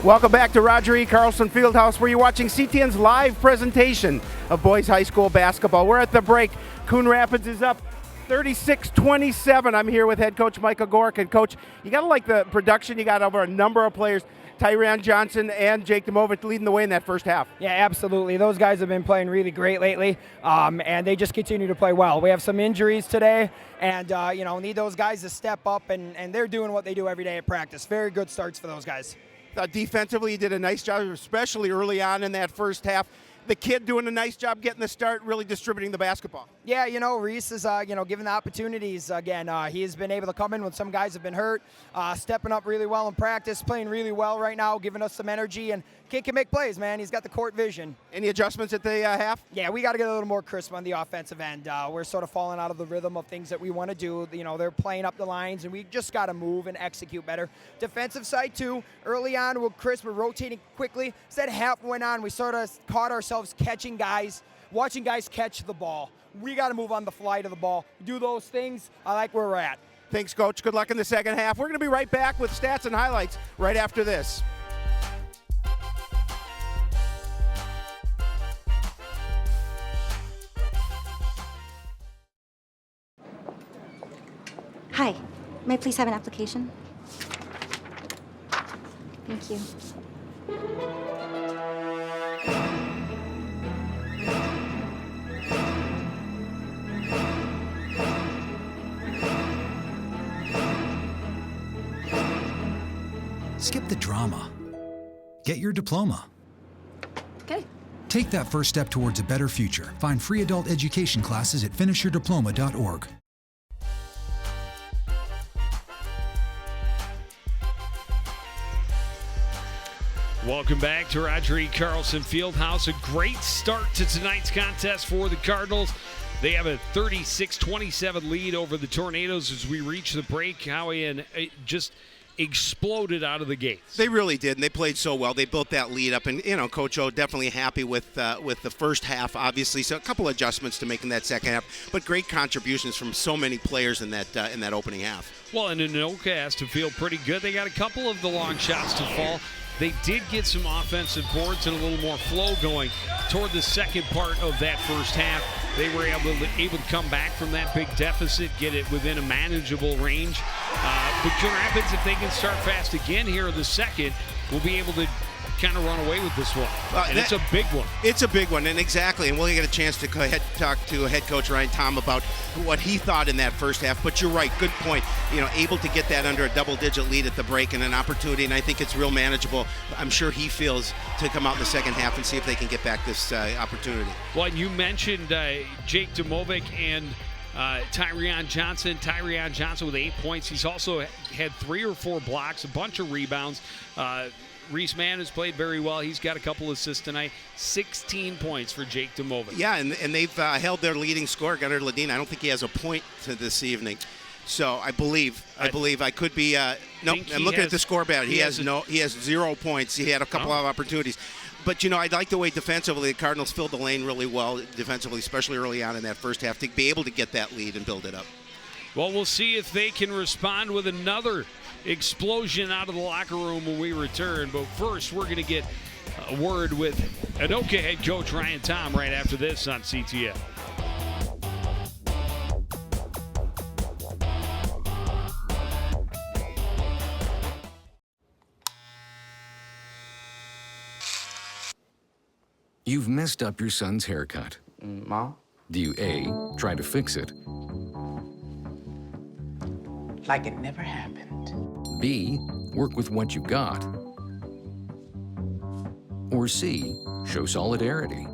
[SPEAKER 2] Welcome back to Roger E. Carlson Fieldhouse, where you're watching CTN's live presentation of boys high school basketball. We're at the break. Coon Rapids is up 36-27. I'm here with head coach Michael Gork. And coach, you got to like the production. You got over a number of players. Tyrion Johnson and Jake Demovic leading the way in that first half.
[SPEAKER 8] Yeah, absolutely. Those guys have been playing really great lately, and they just continue to play well. We have some injuries today, and need those guys to step up, and they're doing what they do every day at practice. Very good starts for those guys.
[SPEAKER 2] Defensively, you did a nice job, especially early on in that first half. The kid doing a nice job getting the start, really distributing the basketball.
[SPEAKER 8] Yeah, Reese is, given the opportunities again. He has been able to come in when some guys have been hurt, stepping up really well in practice, playing really well right now, giving us some energy, and kid can make plays, man. He's got the court vision.
[SPEAKER 2] Any adjustments at the half?
[SPEAKER 8] Yeah, we got to get a little more crisp on the offensive end. We're sort of falling out of the rhythm of things that we want to do. They're playing up the lines, and we just got to move and execute better. Defensive side, too. Early on, we're crisp. We're rotating quickly. As that half went on, we sort of caught ourselves catching guys, watching guys catch the ball. We got to move on the fly to the ball. Do those things. I like where we're at.
[SPEAKER 2] Thanks, Coach. Good luck in the second half. We're going to be right back with stats and highlights right after this.
[SPEAKER 10] Hi, may I please have an application? Thank you.
[SPEAKER 11] Skip the drama. Get your diploma.
[SPEAKER 5] Okay.
[SPEAKER 11] Take that first step towards a better future. Find free adult education classes at finishyourdiploma.org.
[SPEAKER 1] Welcome back to Roger E. Carlson Fieldhouse. A great start to tonight's contest for the Cardinals. They have a 36-27 lead over the Tornadoes as we reach the break. Howie, and it just exploded out of the gates.
[SPEAKER 2] They really did, and they played so well. They built that lead up, and Coach O definitely happy with the first half, obviously. So a couple adjustments to make in that second half, but great contributions from so many players in that opening half.
[SPEAKER 1] Well, and Anoka has to feel pretty good. They got a couple of the long shots to fall. They did get some offensive boards and a little more flow going toward the second part of that first half. They were able to come back from that big deficit, get it within a manageable range. But Coon Rapids, if they can start fast again here in the second, will be able to kind of run away with this one. And it's a big one.
[SPEAKER 2] It's a big one, and exactly. And we'll get a chance to talk to head coach Ryan Tom about what he thought in that first half. But you're right, good point. Able to get that under a double-digit lead at the break and an opportunity, and I think it's real manageable. I'm sure he feels to come out in the second half and see if they can get back this opportunity.
[SPEAKER 1] Well, you mentioned Jake Demovic and Tyrion Johnson. Tyrion Johnson with 8 points. He's also had 3 or 4 blocks, a bunch of rebounds. Reese Mann has played very well. He's got a couple assists tonight. 16 points for Jake Domovic.
[SPEAKER 2] Yeah, and they've held their leading scorer, Gunnar Ledeen. I don't think he has a point to this evening. So I believe I could be. Nope. I'm looking at the scoreboard. He has 0 points. He had a couple of opportunities. But, I like the way defensively the Cardinals filled the lane really well defensively, especially early on in that first half, to be able to get that lead and build it up.
[SPEAKER 1] Well, we'll see if they can respond with another explosion out of the locker room when we return. But first, we're going to get a word with Anoka head coach Ryan Tom right after this on CTF.
[SPEAKER 6] You've messed up your son's haircut.
[SPEAKER 12] Mom?
[SPEAKER 6] Do you A, try to fix it?
[SPEAKER 12] Like it never happened.
[SPEAKER 6] B, work with what you got? Or C, show solidarity?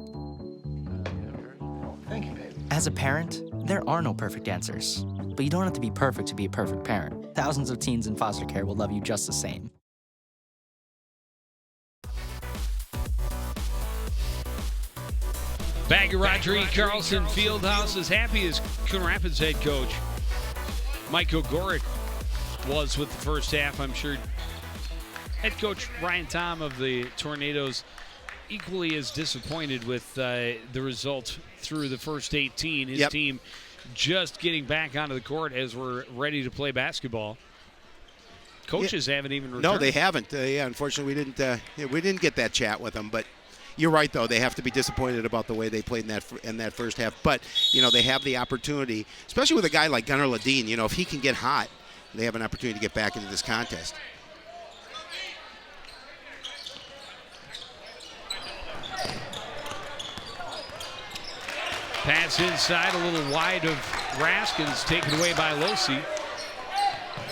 [SPEAKER 12] Thank you, baby.
[SPEAKER 13] As a parent, there are no perfect answers. But you don't have to be perfect to be a perfect parent. Thousands of teens in foster care will love you just the same.
[SPEAKER 1] Back at Roger E. Carlson Fieldhouse, as happy as Coon Rapids head coach Mike Ogorek was with the first half, I'm sure head coach Ryan Tom of the Tornadoes equally as disappointed with the result through the first 18. His team just getting back onto the court as we're ready to play basketball. Coaches haven't even returned.
[SPEAKER 2] No, they haven't. Unfortunately, we didn't get that chat with them, but. You're right, though. They have to be disappointed about the way they played in that first half. But, they have the opportunity, especially with a guy like Gunnar Ledeen. If he can get hot, they have an opportunity to get back into this contest.
[SPEAKER 1] Pass inside, a little wide of Raskins, taken away by Losi.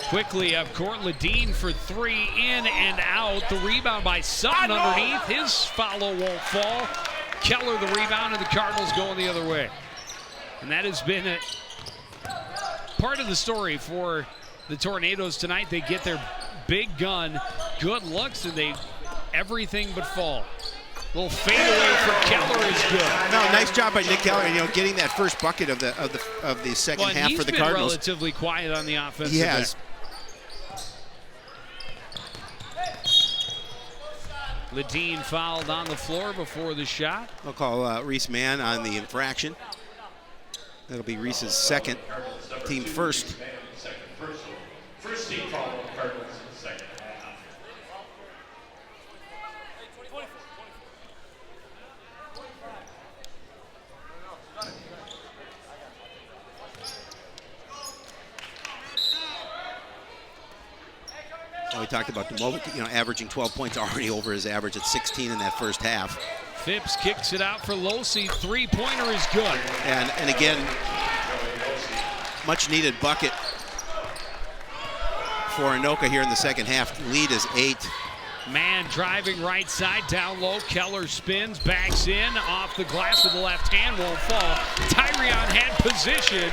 [SPEAKER 1] Quickly up court, Ledeen for three, in and out. The rebound by Sutton underneath. His follow won't fall. Keller the rebound, and the Cardinals going the other way. And that has been a part of the story for the Tornadoes tonight. They get their big gun, good looks, and they everything but fall. Little fadeaway for Keller is good.
[SPEAKER 2] No, nice job by Nick Keller. Getting that first bucket of the second half for the Cardinals.
[SPEAKER 1] He's been relatively quiet on the offensive
[SPEAKER 2] He has.
[SPEAKER 1] end. Ledeen fouled on the floor before the shot.
[SPEAKER 2] I'll call Reese Mann on the infraction. That'll be Reese's second, team first.
[SPEAKER 4] First team foul on the Cardinals in the second half.
[SPEAKER 2] We talked about Domovic, averaging 12 points, already over his average at 16 in that first half.
[SPEAKER 1] Phipps kicks it out for Losi. Three-pointer is good.
[SPEAKER 2] And again, much needed bucket for Anoka here in the second half. Lead is 8.
[SPEAKER 1] Man driving right side, down low. Keller spins, backs in, off the glass with the left hand, won't fall. Tyrion had position,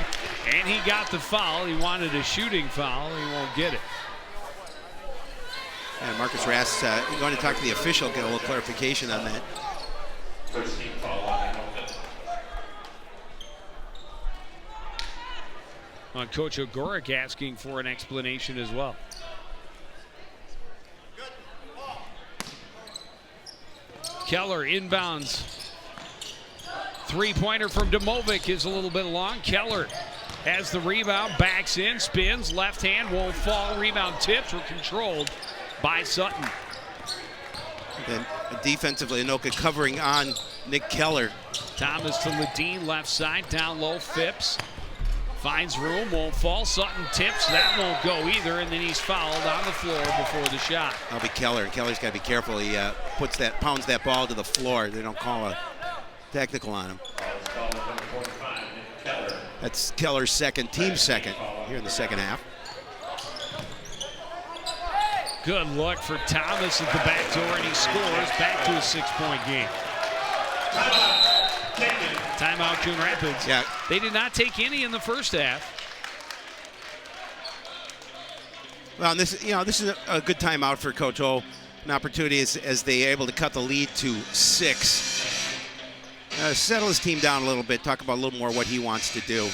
[SPEAKER 1] and he got the foul. He wanted a shooting foul. He won't get it.
[SPEAKER 2] And Marcus Rass going to talk to the official, get a little clarification on that.
[SPEAKER 4] First team foul on Anoka.
[SPEAKER 1] On Coach Ogorek asking for an explanation as well. Keller inbounds. Three-pointer from Domovic is a little bit long. Keller has the rebound, backs in, spins, left hand, won't fall. Rebound tips were controlled by Sutton.
[SPEAKER 2] Then defensively, Anoka covering on Nick Keller.
[SPEAKER 1] Thomas to Ledeen, left side, down low, Phipps. Finds room, won't fall. Sutton tips, that won't go either, and then he's fouled on the floor before the shot.
[SPEAKER 2] That'll be Keller, and Keller's got to be careful. He pounds that ball to the floor. They don't call a technical on him. That's Keller's second, team second, here in the second half.
[SPEAKER 1] Good look for Thomas at the back door, and he scores back to a 6-point game. Timeout, Coon Rapids.
[SPEAKER 2] Yeah.
[SPEAKER 1] They did not take any in the first half.
[SPEAKER 2] Well, this is a good timeout for Coach O. an opportunity as they are able to cut the lead to 6. Settle his team down a little bit, talk about a little more what he wants to do,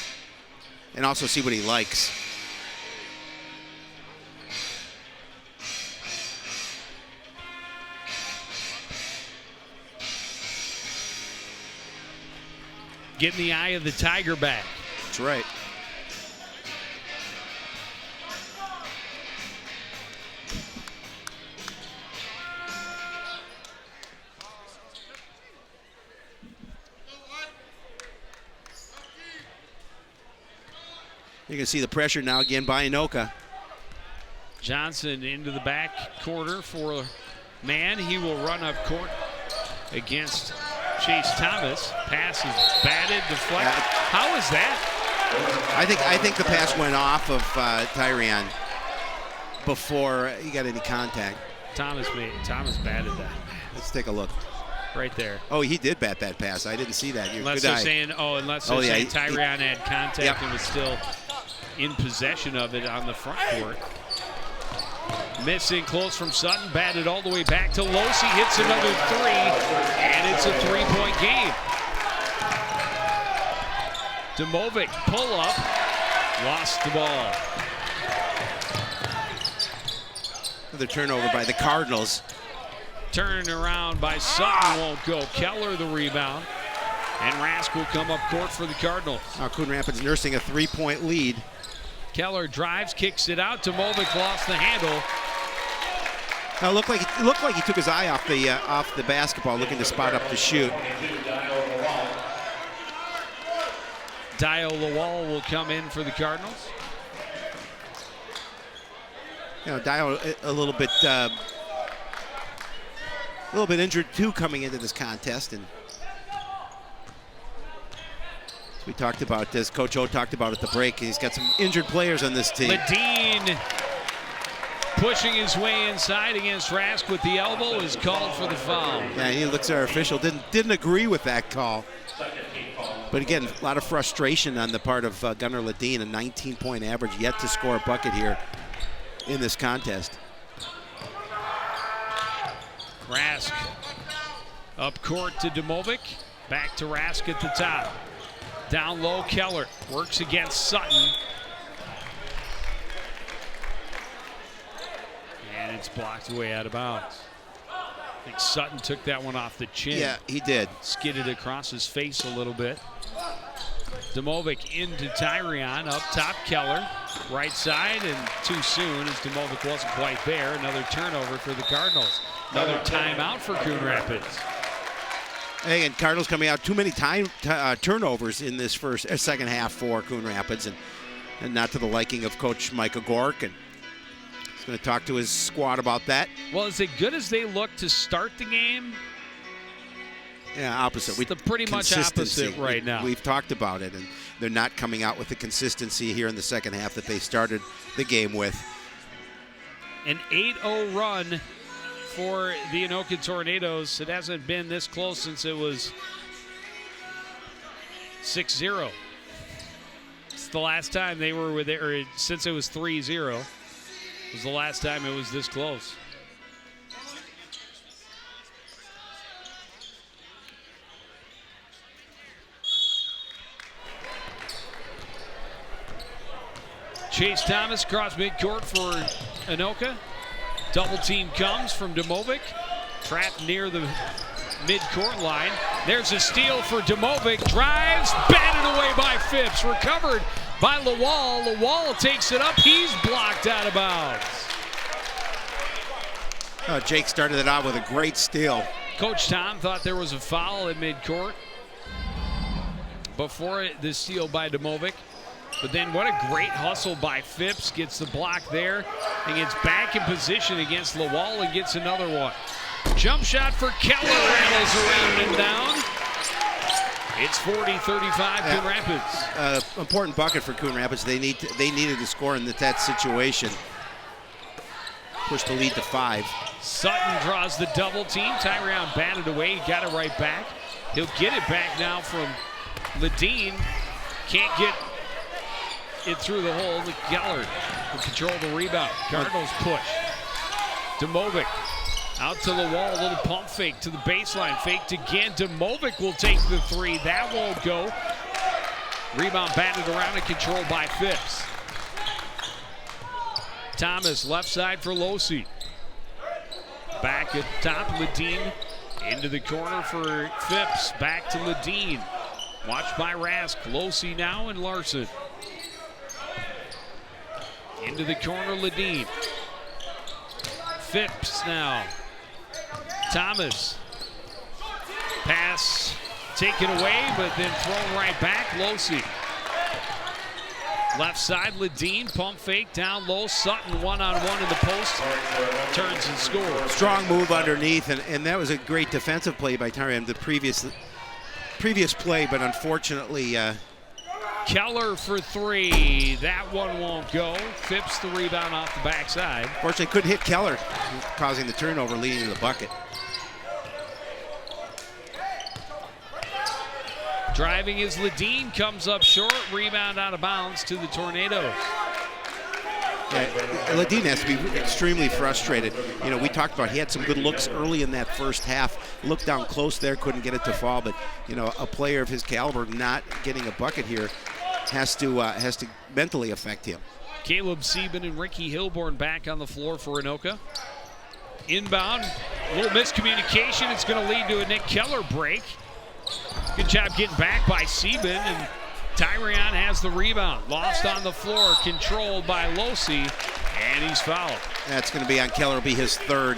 [SPEAKER 2] and also see what he likes.
[SPEAKER 1] Getting the eye of the tiger back.
[SPEAKER 2] That's right. You can see the pressure now again by Anoka.
[SPEAKER 1] Johnson into the back quarter for man. He will run up court against Chase Thomas. Pass is batted, deflected. How is that?
[SPEAKER 2] I think the pass went off of Tyrion before he got any contact.
[SPEAKER 1] Thomas batted that.
[SPEAKER 2] Let's take a look.
[SPEAKER 1] Right there.
[SPEAKER 2] Oh, he did bat that pass. I didn't see that.
[SPEAKER 1] Unless they're saying Tyrion had contact and was still in possession of it on the front court. Missing close from Sutton, batted all the way back to Losi, hits another 3, and it's a 3-point game. Domovic pull up, lost the ball.
[SPEAKER 2] Another turnover by the Cardinals.
[SPEAKER 1] Turning around by Sutton, won't go. Keller the rebound, and Rask will come up court for the Cardinals.
[SPEAKER 2] Now Coon Rapids nursing a 3-point lead.
[SPEAKER 1] Keller drives, kicks it out. Domovic lost the handle.
[SPEAKER 2] Now it looked like he took his eye off the basketball, looking to spot up the shoot.
[SPEAKER 1] Dio Lawal will come in for the Cardinals.
[SPEAKER 2] You know, Dio a little bit injured too coming into this contest, and as we talked about this, Coach O talked about at the break, he's got some injured players on this team.
[SPEAKER 1] Ledeen pushing his way inside against Rask with the elbow is called for the foul.
[SPEAKER 2] Yeah, he looks at our official, didn't agree with that call. But again, a lot of frustration on the part of Gunnar Ledeen, a 19-point average, yet to score a bucket here in this contest.
[SPEAKER 1] Rask up court to Domovic, back to Rask at the top. Down low, Keller works against Sutton. And it's blocked away out of bounds. I think Sutton took that one off the chin.
[SPEAKER 2] Yeah, he did.
[SPEAKER 1] Skidded across his face a little bit. Domovic into Tyrion, up top Keller. Right side, and too soon as Domovic wasn't quite there. Another turnover for the Cardinals. Another timeout for Coon Rapids.
[SPEAKER 2] Hey, and Cardinals coming out too many turnovers in this second half for Coon Rapids, and not to the liking of Coach Micah Gork. And he's going to talk to his squad about that.
[SPEAKER 1] Well, as good as they look to start the game,
[SPEAKER 2] yeah, opposite.
[SPEAKER 1] It's pretty much opposite right now.
[SPEAKER 2] We've talked about it, and they're not coming out with the consistency here in the second half that they started the game with.
[SPEAKER 1] An 8-0 run for the Anoka Tornadoes. It hasn't been this close since it was 6-0. It's the last time they were with it, or since it was 3-0. It was the last time it was this close. Chase Thomas across midcourt for Anoka. Double team comes from Domovic. Trapped near the midcourt line. There's a steal for Domovic. Drives, batted away by Phipps. Recovered by Lawal. Lawal takes it up. He's blocked out of bounds.
[SPEAKER 2] Jake started it out with a great steal.
[SPEAKER 1] Coach Tom thought there was a foul at midcourt before the steal by Domovic. But then what a great hustle by Phipps. Gets the block there and gets back in position against Lawal and gets another one. Jump shot for Keller, rattles around and down. It's 40-35 Coon Rapids.
[SPEAKER 2] Important bucket for Coon Rapids. They needed to score in that situation. Push the lead to 5.
[SPEAKER 1] Sutton draws the double team. Tyrion batted away. He got it right back. He'll get it back now from Ledeen. Can't get it through the hole. Keller will control the rebound. Cardinals push. Domovic Out to the wall, a little pump fake to the baseline. Faked again. Demovic will take the three. That won't go. Rebound batted around and controlled by Phipps. Thomas, left side for Losi. Back at top, Ledeen into the corner for Phipps. Back to Ledeen. Watched by Rask. Losi now and Larson. Into the corner, Ledeen. Phipps now. Thomas. Pass taken away, but then thrown right back. Losi. Left side, Ledeen, pump fake, down low. Sutton one-on-one in the post, turns and scores.
[SPEAKER 2] Strong move underneath, and that was a great defensive play by Tyrion. The previous play, but unfortunately...
[SPEAKER 1] Keller for three. That one won't go. Phipps the rebound off the backside.
[SPEAKER 2] Fortunately, couldn't hit Keller, causing the turnover, leading to the bucket.
[SPEAKER 1] Driving is Ledeen, comes up short, rebound out of bounds to the Tornadoes.
[SPEAKER 2] Yeah, Ledeen has to be extremely frustrated. You know, we talked about he had some good looks early in that first half. Looked down close there, couldn't get it to fall. But you know, a player of his caliber not getting a bucket here has to mentally affect him.
[SPEAKER 1] Caleb Sieben and Ricky Hilborn back on the floor for Anoka. Inbound, a little miscommunication. It's going to lead to a Nick Keller break. Good job getting back by Sieben, and Tyrion has the rebound. Lost on the floor, controlled by Losi, and he's fouled.
[SPEAKER 2] That's going to be on Keller, will be his third.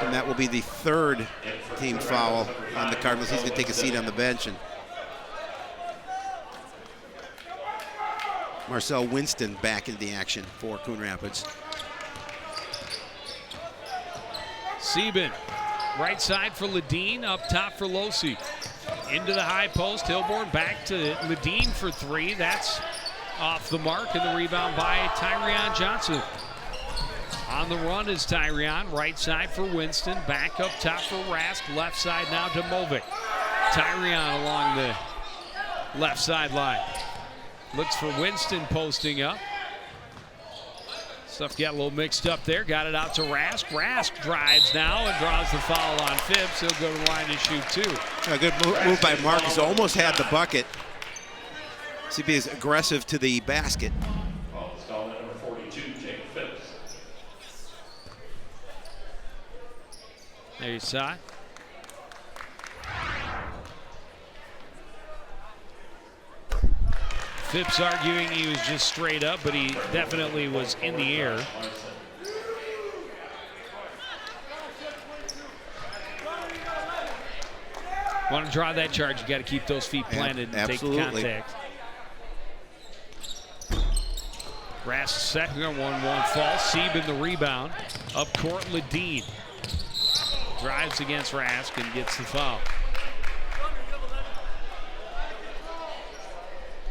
[SPEAKER 2] And that will be the third team foul on the Cardinals. He's going to take a seat on the bench. And Marcel Winston back into the action for Coon Rapids.
[SPEAKER 1] Sieben, right side for Ledeen, up top for Losi. Into the high post, Hilborn back to Ledeen for three. That's off the mark, and the rebound by Tyrion Johnson. On the run is Tyrion, right side for Winston, back up top for Rask, left side now to Movic. Tyrion along the left sideline. Looks for Winston posting up. Stuff got a little mixed up there. Got it out to Rask. Rask drives now and draws the foul on Phipps. He'll go to the line to shoot two.
[SPEAKER 2] A good move by Marcus. Almost had the bucket. CB is aggressive to the basket.
[SPEAKER 4] Number 42, Jacob Phipps.
[SPEAKER 1] There you saw it. Phipps arguing he was just straight up, but he definitely was in the air. Want to draw that charge, you got to keep those feet planted and take the contact. Rask second, 1-1 fall. Sieben the rebound. Up court, Ledeen. Drives against Rask and gets the foul.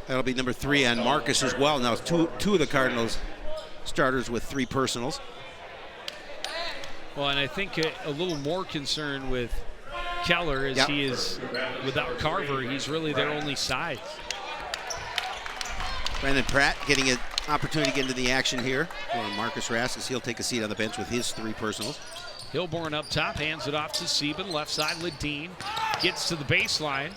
[SPEAKER 2] That'll be number 3 on Marcus as well. Now two of the Cardinals starters with 3 personals.
[SPEAKER 1] Well, and I think a little more concerned with Keller as he is, without Carver, he's really their only size.
[SPEAKER 2] Brandon Pratt getting an opportunity to get into the action here. Well, Marcus Rask, as he'll take a seat on the bench with his 3 personals.
[SPEAKER 1] Hilborn up top, hands it off to Sieben. Left side, Ledeen gets to the baseline.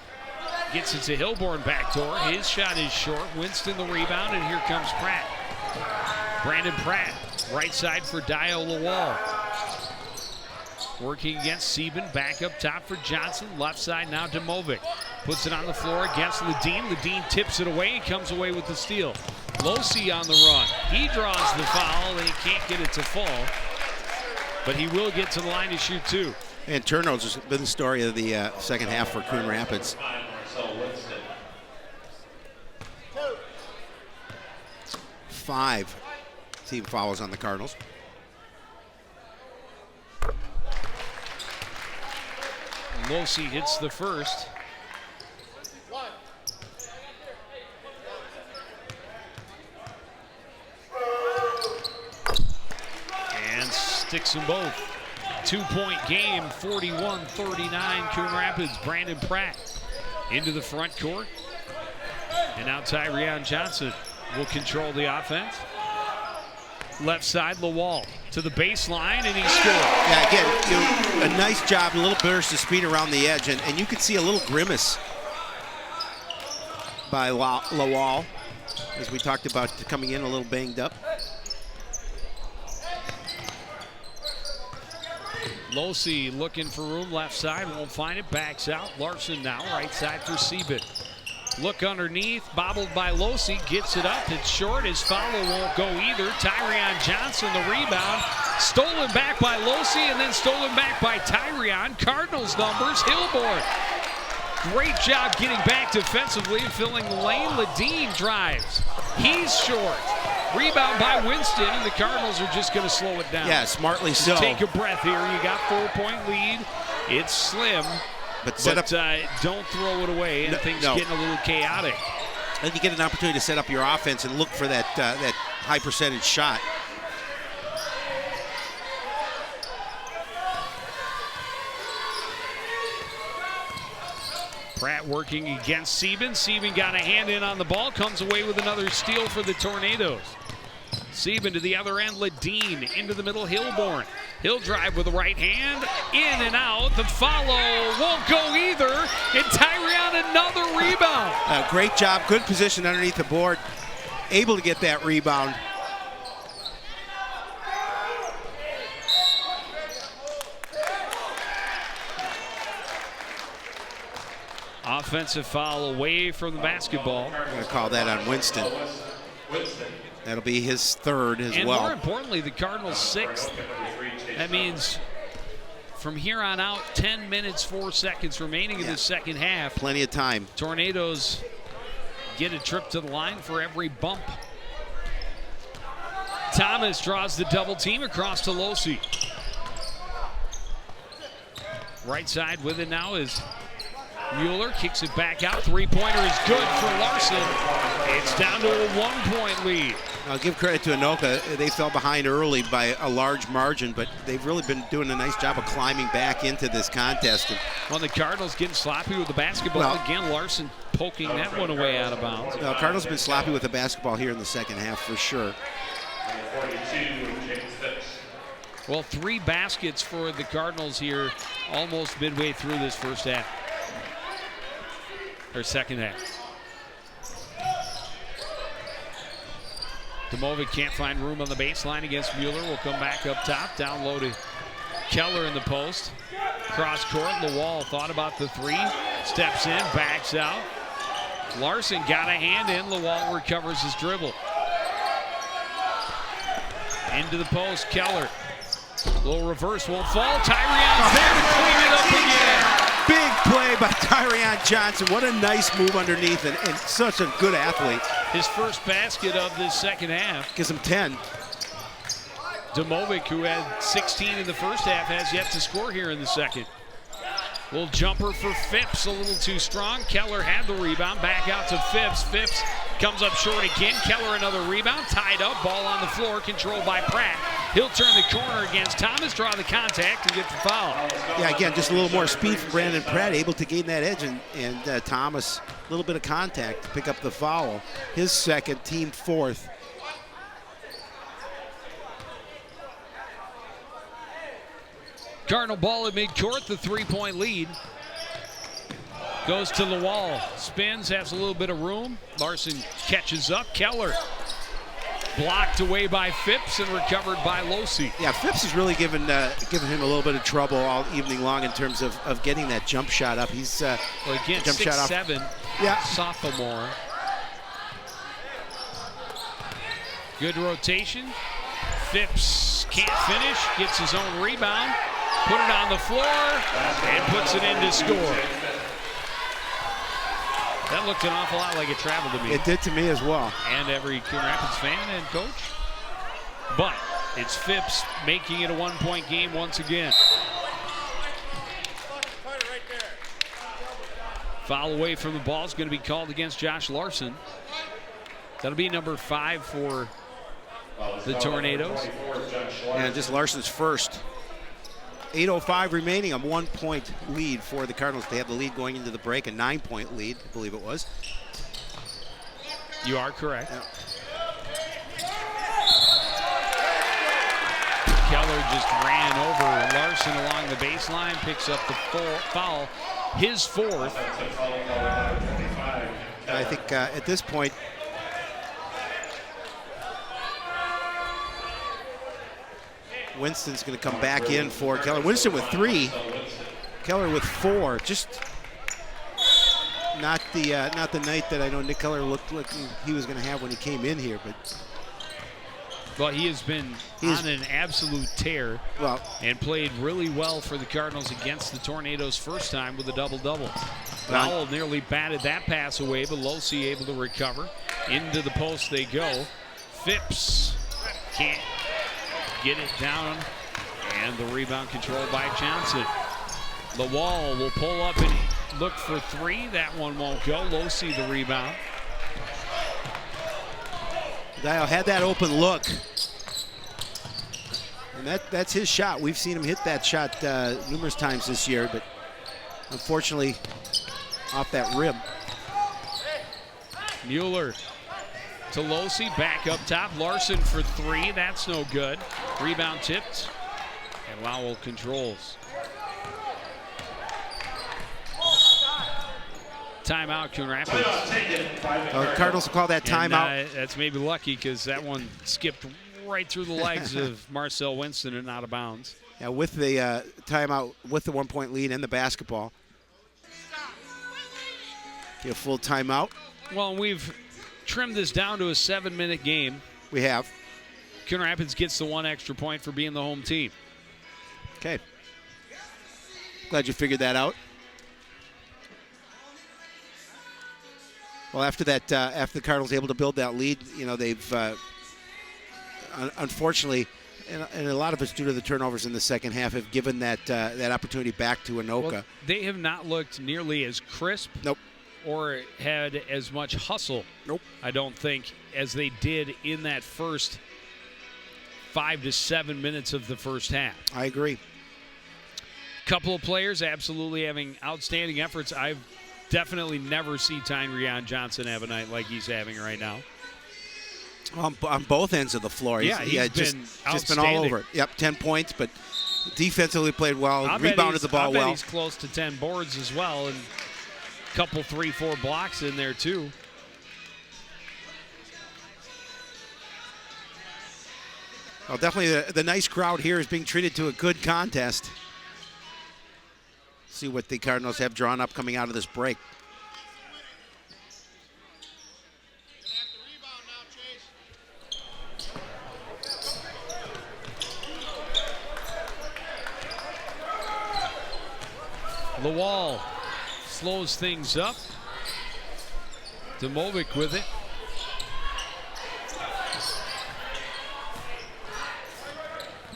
[SPEAKER 1] Gets it to Hilborn backdoor. His shot is short. Winston the rebound, and here comes Pratt. Brandon Pratt, right side for Dio Lawal. Working against Sieben, back up top for Johnson. Left side now to Movic. Puts it on the floor against Ledeen. Ledeen tips it away and comes away with the steal. Losi on the run. He draws the foul, and he can't get it to fall. But he will get to the line to shoot 2.
[SPEAKER 2] And turnovers has been the story of the second half for Coon Rapids. 5 team fouls on the Cardinals.
[SPEAKER 1] Losi hits the first. And sticks them both. 2-point game, 41-39, Coon Rapids. Brandon Pratt into the front court. And now Tyrion Johnson will control the offense. Left side, Lawal to the baseline, and he scored.
[SPEAKER 2] Yeah, again, a nice job, a little burst of speed around the edge, and you could see a little grimace by Lawal, as we talked about coming in a little banged up.
[SPEAKER 1] Losey looking for room left side, won't find it, backs out. Larson now, right side for Sieben. Look underneath, bobbled by Losey, gets it up, it's short, his follow won't go either. Tyrion Johnson the rebound, stolen back by Losey and then stolen back by Tyrion. Cardinals numbers, Hilborn. Great job getting back defensively and filling the lane. Ledeen drives, he's short. Rebound by Winston, and the Cardinals are just going to slow it down.
[SPEAKER 2] Yeah, smartly so.
[SPEAKER 1] Take a breath here, you got 4-point lead, it's slim. But don't throw it away, and things getting a little chaotic.
[SPEAKER 2] Then you get an opportunity to set up your offense and look for that high percentage shot.
[SPEAKER 1] Pratt working against Sieben. Sieben got a hand in on the ball, comes away with another steal for the Tornadoes. Sieben to the other end, Ledeen into the middle, Hilborn. He'll drive with the right hand, in and out. The follow won't go either, and Tyrion another rebound.
[SPEAKER 2] Great job, good position underneath the board, able to get that rebound.
[SPEAKER 1] Offensive foul away from the basketball.
[SPEAKER 2] I'm going to call that on Winston. That'll be his third as well.
[SPEAKER 1] And more importantly, the Cardinals' sixth. That means from here on out, 10 minutes, 4 seconds remaining in the second half.
[SPEAKER 2] Plenty of time.
[SPEAKER 1] Tornadoes get a trip to the line for every bump. Thomas draws the double team across to Losey. Right side with it now is Mueller, kicks it back out. Three-pointer is good for Larson. It's down to a 1-point lead.
[SPEAKER 2] I'll give credit to Anoka. They fell behind early by a large margin, but they've really been doing a nice job of climbing back into this contest.
[SPEAKER 1] Well, the Cardinals getting sloppy with the basketball. Again, Larson poking that one away out of bounds.
[SPEAKER 2] No, Cardinals have been sloppy with the basketball here in the second half for sure.
[SPEAKER 1] Well, 3 baskets for the Cardinals here almost midway through this first half. Or second half. Domovic can't find room on the baseline against Mueller. Will come back up top. Down low to Keller in the post. Cross court. Lawal thought about the 3. Steps in. Backs out. Larson got a hand in. Lawal recovers his dribble. Into the post. Keller. Little reverse. Won't fall. Tyrion's there to clean it up again.
[SPEAKER 2] Big play by Tyrion Johnson. What a nice move underneath, and such a good athlete.
[SPEAKER 1] His first basket of this second half.
[SPEAKER 2] Gives him 10.
[SPEAKER 1] Domovic, who had 16 in the first half, has yet to score here in the second. Little jumper for Phipps, a little too strong. Keller had the rebound, back out to Phipps. Phipps comes up short again. Keller another rebound, tied up, ball on the floor, controlled by Pratt. He'll turn the corner against Thomas, draw the contact, and get the foul.
[SPEAKER 2] Yeah, again, just a little more speed from Brandon Pratt, able to gain that edge, and Thomas, a little bit of contact to pick up the foul. His second, team fourth.
[SPEAKER 1] Cardinal ball at midcourt, the 3-point lead. Goes to the wall, spins, has a little bit of room. Larson catches up. Keller blocked away by Phipps and recovered by Losey.
[SPEAKER 2] Yeah, Phipps has really given him a little bit of trouble all evening long in terms of getting that jump shot up. He's
[SPEAKER 1] well, again,
[SPEAKER 2] jump
[SPEAKER 1] 6'7",
[SPEAKER 2] yeah.
[SPEAKER 1] Sophomore. Good rotation. Phipps can't finish, gets his own rebound, put it on the floor, and puts it in to score. That looked an awful lot like a travel to me.
[SPEAKER 2] It did to me as well.
[SPEAKER 1] And every Coon Rapids fan and coach. But it's Phipps making it a 1-point game once again. Foul away from the ball is going to be called against Josh Larson. That'll be number 5 for the Tornadoes.
[SPEAKER 2] And just Larson's first. 8:05 remaining, a 1-point lead for the Cardinals. They have the lead going into the break, a 9-point lead, I believe it was.
[SPEAKER 1] You are correct.
[SPEAKER 2] Yeah.
[SPEAKER 1] just ran over Larson along the baseline, picks up the foul, his fourth.
[SPEAKER 2] I think at this point, Winston's going to come back in for Keller. Winston with 3, Keller with 4. Just not the night that I know Nick Keller looked like he was going to have when he came in here, but.
[SPEAKER 1] Well, he has been on an absolute tear and played really well for the Cardinals against the Tornadoes first time with a double-double. Powell nearly batted that pass away, but Losi able to recover. Into the post they go. Phipps can't get it down, and the rebound controlled by Johnson. Lawal will pull up and look for 3. That one won't go. Losi the rebound.
[SPEAKER 2] Dial had that open look, and that's his shot. We've seen him hit that shot numerous times this year, but unfortunately off that rim.
[SPEAKER 1] Mueller to Losi, back up top. Larson for 3, that's no good. Rebound tipped, and Lowell controls. Timeout, Coon Rapids.
[SPEAKER 2] Cardinals will call that timeout.
[SPEAKER 1] And, that's maybe lucky because that one skipped right through the legs of Marcel Winston and out of bounds.
[SPEAKER 2] Yeah, with the timeout, with the 1-point lead and the basketball. Get a full timeout.
[SPEAKER 1] Well, we've trimmed this down to a 7-minute game.
[SPEAKER 2] We have.
[SPEAKER 1] Coon Rapids gets the 1 extra point for being the home team.
[SPEAKER 2] Okay. Glad you figured that out. Well, after that, after the Cardinals able to build that lead, you know, they've unfortunately, and a lot of it's due to the turnovers in the second half, have given that that opportunity back to Anoka.
[SPEAKER 1] Well, they have not looked nearly as crisp.
[SPEAKER 2] Nope.
[SPEAKER 1] Or had as much hustle.
[SPEAKER 2] Nope.
[SPEAKER 1] I don't think as they did in that first 5 to 7 minutes of the first half.
[SPEAKER 2] I agree.
[SPEAKER 1] Couple of players absolutely having outstanding efforts. I've definitely never see Tyrion Johnson have a night like he's having right now.
[SPEAKER 2] On both ends of the floor.
[SPEAKER 1] Yeah, he's
[SPEAKER 2] just been all over it. Yep, 10 points, but defensively played well, rebounded the ball
[SPEAKER 1] well. I bet
[SPEAKER 2] well.
[SPEAKER 1] he's close to 10 boards as well, and a couple 3-4 blocks in there too.
[SPEAKER 2] Well, definitely the nice crowd here is being treated to a good contest. See what the Cardinals have drawn up coming out of this break.
[SPEAKER 1] Lawal slows things up. Domovic with it.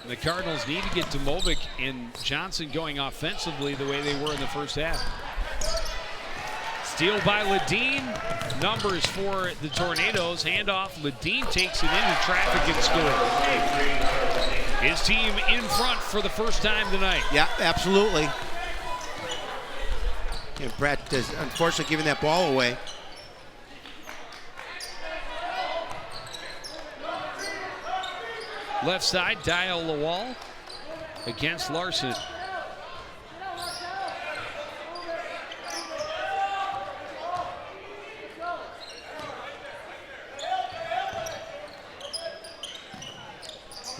[SPEAKER 1] The Cardinals need to get Domovic and Johnson going offensively the way they were in the first half. Steal by Ledeen. Numbers for the Tornadoes. Handoff. Ledeen takes it into traffic and scores. His team in front for the first time tonight.
[SPEAKER 2] Yeah, absolutely. And Brett is unfortunately giving that ball away.
[SPEAKER 1] Left side, Dial Lawal against Larson.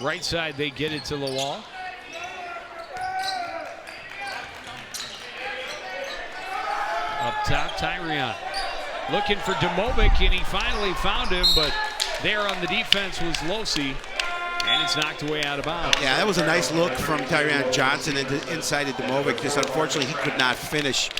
[SPEAKER 1] Right side, they get it to Lawal. Up top, Tyrion. Looking for Domovic, and he finally found him, but there on the defense was Losi. And it's knocked away out of bounds.
[SPEAKER 2] Yeah, that was a nice look from Tyrion Johnson inside of Domovic. Just unfortunately, he could not finish.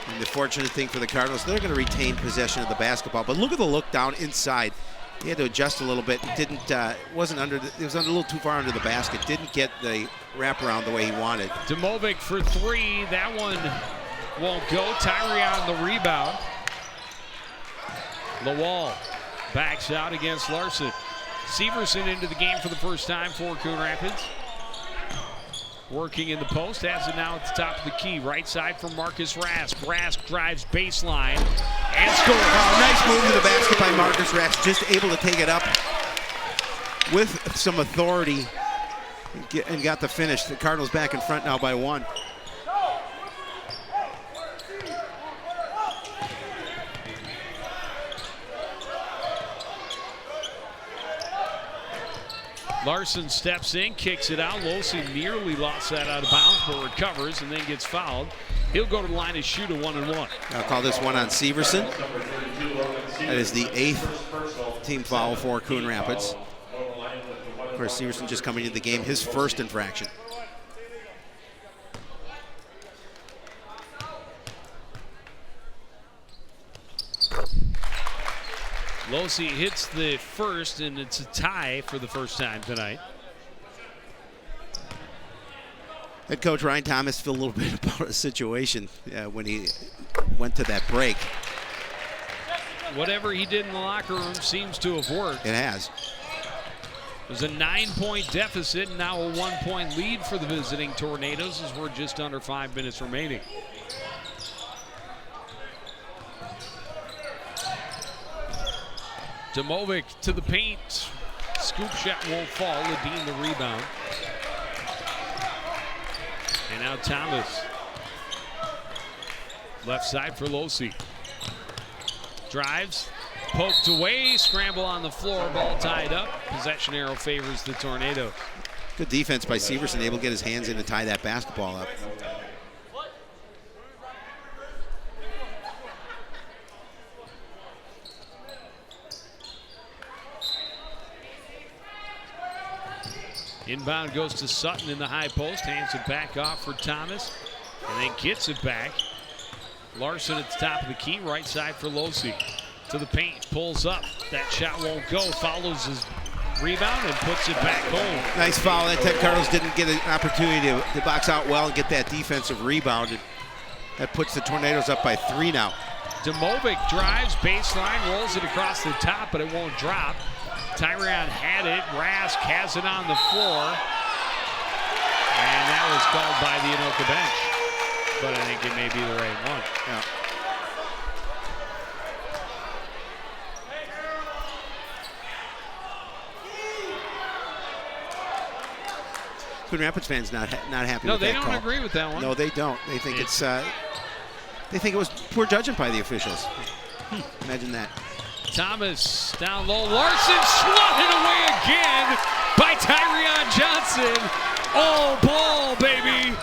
[SPEAKER 2] And the fortunate thing for the Cardinals, they're going to retain possession of the basketball. But look at the look down inside. He had to adjust a little bit. It wasn't under. It was a little too far under the basket. Didn't get the wraparound the way he wanted.
[SPEAKER 1] Domovic for 3. That one won't go. Tyrion the rebound. Lawal backs out against Larson. Severson into the game for the first time for Coon Rapids. Working in the post, has it now at the top of the key. Right side for Marcus Rask. Rask drives baseline and scores.
[SPEAKER 2] Nice move to the basket by Marcus Rask. Just able to take it up with some authority and got the finish. The Cardinals back in front now by 1.
[SPEAKER 1] Larson steps in, kicks it out. Losey nearly lost that out of bounds, but recovers and then gets fouled. He'll go to the line and shoot a 1-and-1.
[SPEAKER 2] I'll call this one on Severson. That is the 8th team foul for Coon Rapids. Of course, Severson just coming into the game, his first infraction.
[SPEAKER 1] Losey hits the first, and it's a tie for the first time tonight.
[SPEAKER 2] Head coach Ryan Thomas felt a little bit about a situation when he went to that break.
[SPEAKER 1] Whatever he did in the locker room seems to have worked.
[SPEAKER 2] It has.
[SPEAKER 1] It was a 9-point deficit, and now a 1-point lead for the visiting Tornadoes as we're just under 5 minutes remaining. Domovic to the paint. Scoop shot won't fall. Ledeen the rebound. And now Thomas. Left side for Losey. Drives. Poked away. Scramble on the floor. Ball tied up. Possession arrow favors the Tornadoes.
[SPEAKER 2] Good defense by Severson, able to get his hands in and tie that basketball up.
[SPEAKER 1] Inbound goes to Sutton in the high post. Hands it back off for Thomas. And then gets it back. Larson at the top of the key. Right side for Losey. To the paint. Pulls up. That shot won't go. Follows his rebound and puts it back home.
[SPEAKER 2] Nice foul. That time Cardinals didn't get an opportunity to box out well and get that defensive rebound. And that puts the Tornadoes up by 3 now.
[SPEAKER 1] Domovic drives, baseline, rolls it across the top, but it won't drop. Tyrion had it. Rask has it on the floor. And that was called by the Anoka bench. But I think it may be the right one.
[SPEAKER 2] Yeah. Coon Rapids fans not happy with that call.
[SPEAKER 1] No, they don't agree with that one.
[SPEAKER 2] No, they don't. They think they think it was poor judging by the officials. Imagine that.
[SPEAKER 1] Thomas down low. Larson swatted away again by Tyrion Johnson. Oh, ball, baby.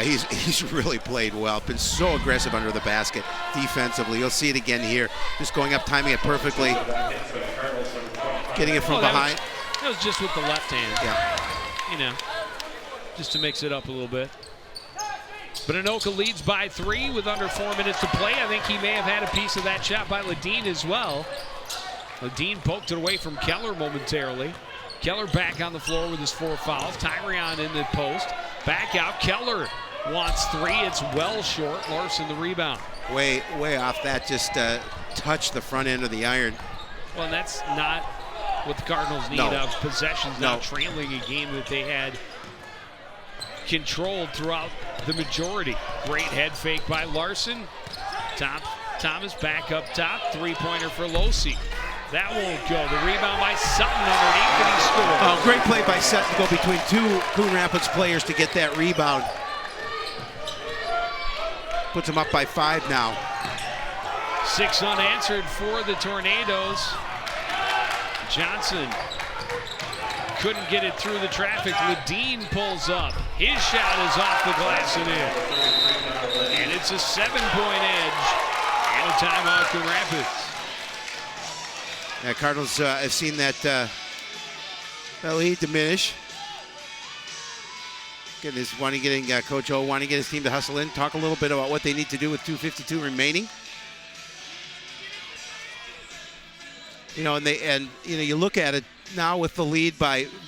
[SPEAKER 2] He's really played well. Been so aggressive under the basket defensively. You'll see it again here. Just going up, timing it perfectly. Getting it from behind.
[SPEAKER 1] That was just with the left hand.
[SPEAKER 2] Yeah.
[SPEAKER 1] You know, just to mix it up a little bit. But Anoka leads by 3 with under 4 minutes to play. I think he may have had a piece of that shot by Ledeen as well. Ledeen poked it away from Keller momentarily. Keller back on the floor with his 4 fouls. Tyrion in the post. Back out. Keller wants 3. It's well short. Larson the rebound.
[SPEAKER 2] Way off that. Just touched the front end of the iron.
[SPEAKER 1] Well, and that's not what the Cardinals need of possessions. Now trailing a game that they had controlled throughout the majority. Great head fake by Larson. Thomas back up top. 3-pointer for Losey. That won't go. The rebound by Sutton underneath, and he scores.
[SPEAKER 2] Oh, great play by Sutton to go between 2 Coon Rapids players to get that rebound. Puts him up by 5 now.
[SPEAKER 1] 6 unanswered for the Tornadoes. Johnson couldn't get it through the traffic. Ledeen pulls up. His shot is off the glass and in. And it's a 7-point edge and a timeout Coon Rapids.
[SPEAKER 2] Yeah, Cardinals have seen that lead diminish. Getting Coach O wanting to get his team to hustle in. Talk a little bit about what they need to do with 2:52 remaining. You know, you look at it now with the lead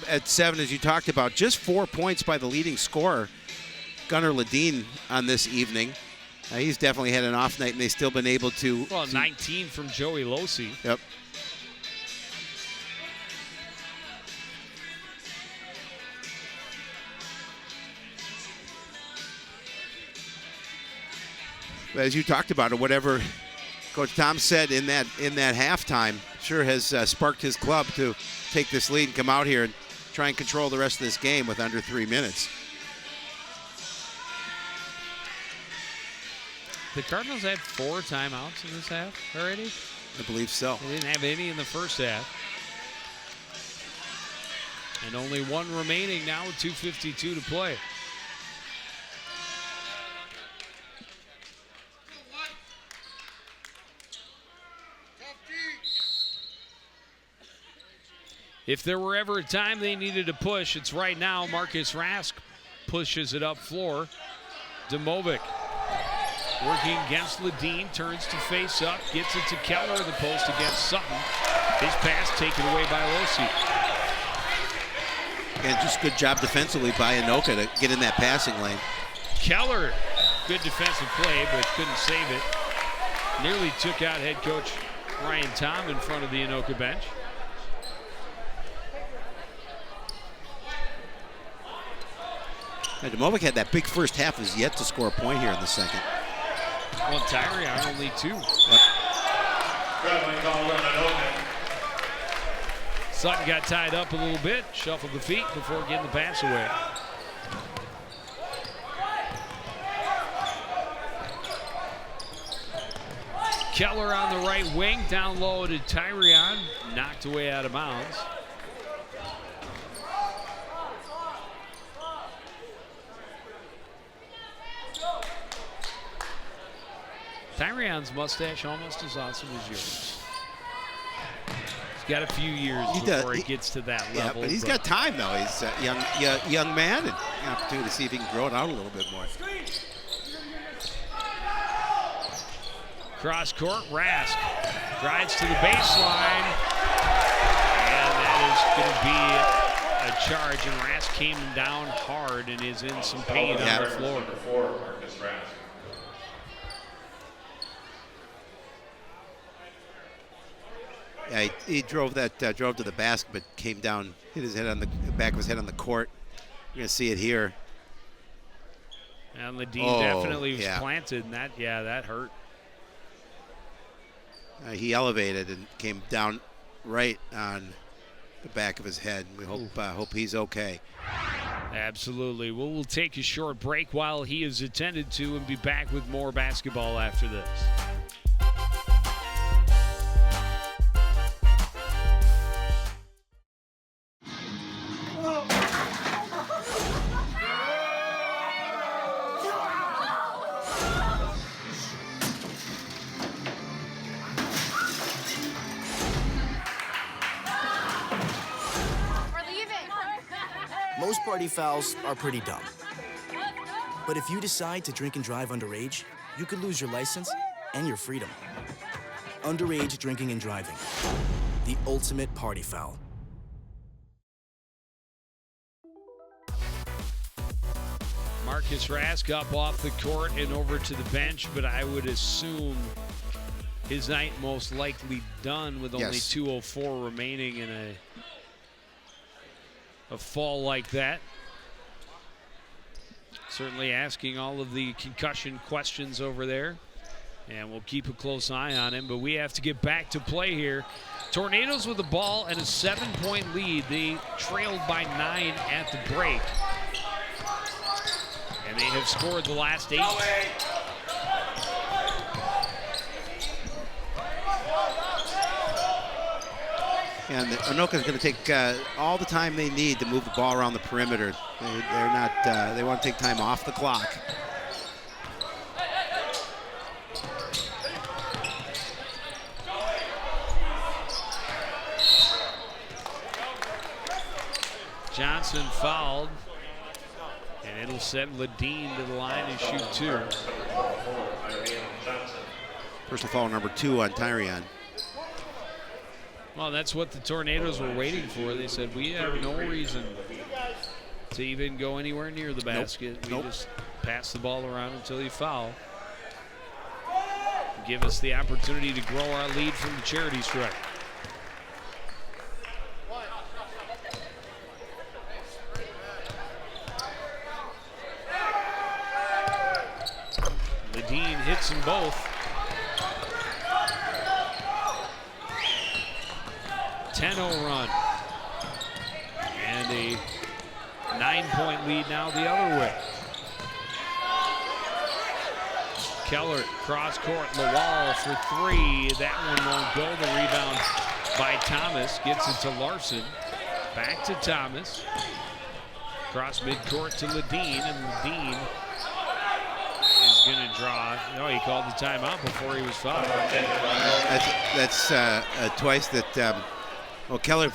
[SPEAKER 2] at 7, as you talked about, just 4 points by the leading scorer, Gunnar Ledeen, on this evening. He's definitely had an off night, and they've still been able to.
[SPEAKER 1] Well, 19 from Joey Losey.
[SPEAKER 2] Yep. But as you talked about it, whatever Coach Tom said in that halftime sure has sparked his club to take this lead and come out here and try and control the rest of this game with under 3 minutes.
[SPEAKER 1] The Cardinals had 4 timeouts in this half already?
[SPEAKER 2] I believe so.
[SPEAKER 1] They didn't have any in the first half. And only 1 remaining now with 2:52 to play. If there were ever a time they needed to push, it's right now. Marcus Rask pushes it up floor. Domovic working against Ledeen, turns to face up, gets it to Keller in the post against Sutton. His pass taken away by Losi.
[SPEAKER 2] And just good job defensively by Anoka to get in that passing lane.
[SPEAKER 1] Keller, good defensive play, but couldn't save it. Nearly took out head coach Ryan Tom in front of the Anoka bench.
[SPEAKER 2] And Domovic had that big first half, has yet to score a point here in the second.
[SPEAKER 1] Well, Tyrion only 2.
[SPEAKER 2] Yep.
[SPEAKER 1] Sutton got tied up a little bit, shuffled the feet before getting the pass away. Keller on the right wing, down low to Tyrion, knocked away out of bounds. Tyrion's mustache almost as awesome as yours. He's got a few years before he gets to that level.
[SPEAKER 2] Yeah, but he's got time though. He's a young man, and an opportunity to see if he can grow it out a little bit more.
[SPEAKER 1] Cross court, Rask drives to the baseline, and that is going to be a charge. And Rask came down hard and is in some pain on the floor.
[SPEAKER 4] Marcus Rask.
[SPEAKER 2] Yeah, he drove to the basket, but came down, hit his head on the back of his head on the court. You're gonna see it here.
[SPEAKER 1] And Ledeen definitely was planted, and that hurt.
[SPEAKER 2] He elevated and came down right on the back of his head. We hope he's okay.
[SPEAKER 1] Absolutely. Well, we'll take a short break while he is attended to and be back with more basketball after this.
[SPEAKER 14] Most party fouls are pretty dumb. But if you decide to drink and drive underage, you could lose your license and your freedom. Underage drinking and driving. The ultimate party foul.
[SPEAKER 1] Marcus Rask up off the court and over to the bench, but I would assume his night most likely done with only 2:04 remaining in a fall like that. Certainly asking all of the concussion questions over there, and we'll keep a close eye on him, but we have to get back to play here. Tornadoes with the ball and a 7-point lead. They trailed by 9 at the break, and they have scored the last 8.
[SPEAKER 2] And Anoka's going to take all the time they need to move the ball around the perimeter. They're not. They want to take time off the clock.
[SPEAKER 1] Johnson fouled, and it'll send Ledeen to the line to shoot 2.
[SPEAKER 2] Personal foul number 2 on Tyrion.
[SPEAKER 1] Well, that's what the Tornadoes were waiting for. They said, we have no reason to even go anywhere near the basket. We just pass the ball around until you foul. Give us the opportunity to grow our lead from the charity stripe. Ledeen hits them both. 10-0 run. And and a 9-point lead now the other way. Keller, cross court, the wall for three. That one won't go. The rebound by Thomas. Gets it to Larson. Back to Thomas. Cross midcourt to Ledeen, and Ledeen is going to draw. No, he called the timeout before he was fouled.
[SPEAKER 2] That's twice that. Well, Keller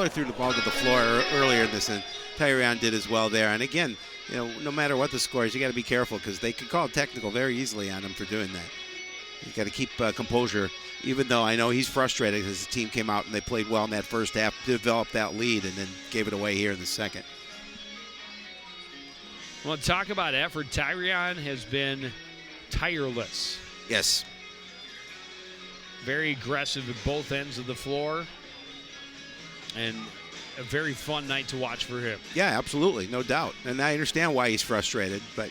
[SPEAKER 2] threw the ball to the floor earlier in this, and Tyrion did as well there. And again, you know, no matter what the score is, you got to be careful because they can call technical very easily on him for doing that. You got to keep composure, even though I know he's frustrated because the team came out and they played well in that first half, developed that lead, and then gave it away here in the second.
[SPEAKER 1] Well, talk about effort. Tyrion has been tireless.
[SPEAKER 2] Yes.
[SPEAKER 1] Very aggressive at both ends of the floor. And a very fun night to watch for him.
[SPEAKER 2] Yeah, absolutely. No doubt. And I understand why he's frustrated, but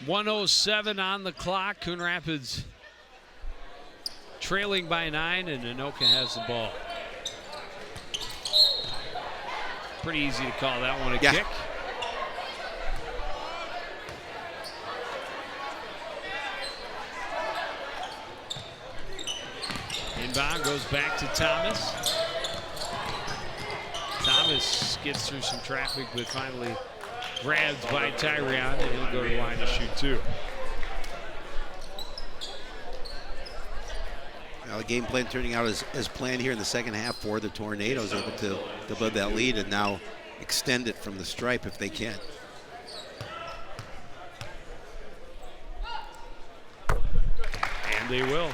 [SPEAKER 1] .107 on the clock. Coon Rapids trailing by 9, and Anoka has the ball. Pretty easy to call that one a kick. Inbound goes back to Thomas. Thomas gets through some traffic, but finally grabbed by Tyrion, and he'll go to the line to shoot two.
[SPEAKER 2] Well, the game plan turning out as planned here in the second half for the Tornadoes, able to build that lead and now extend it from the stripe if they can.
[SPEAKER 1] And they will.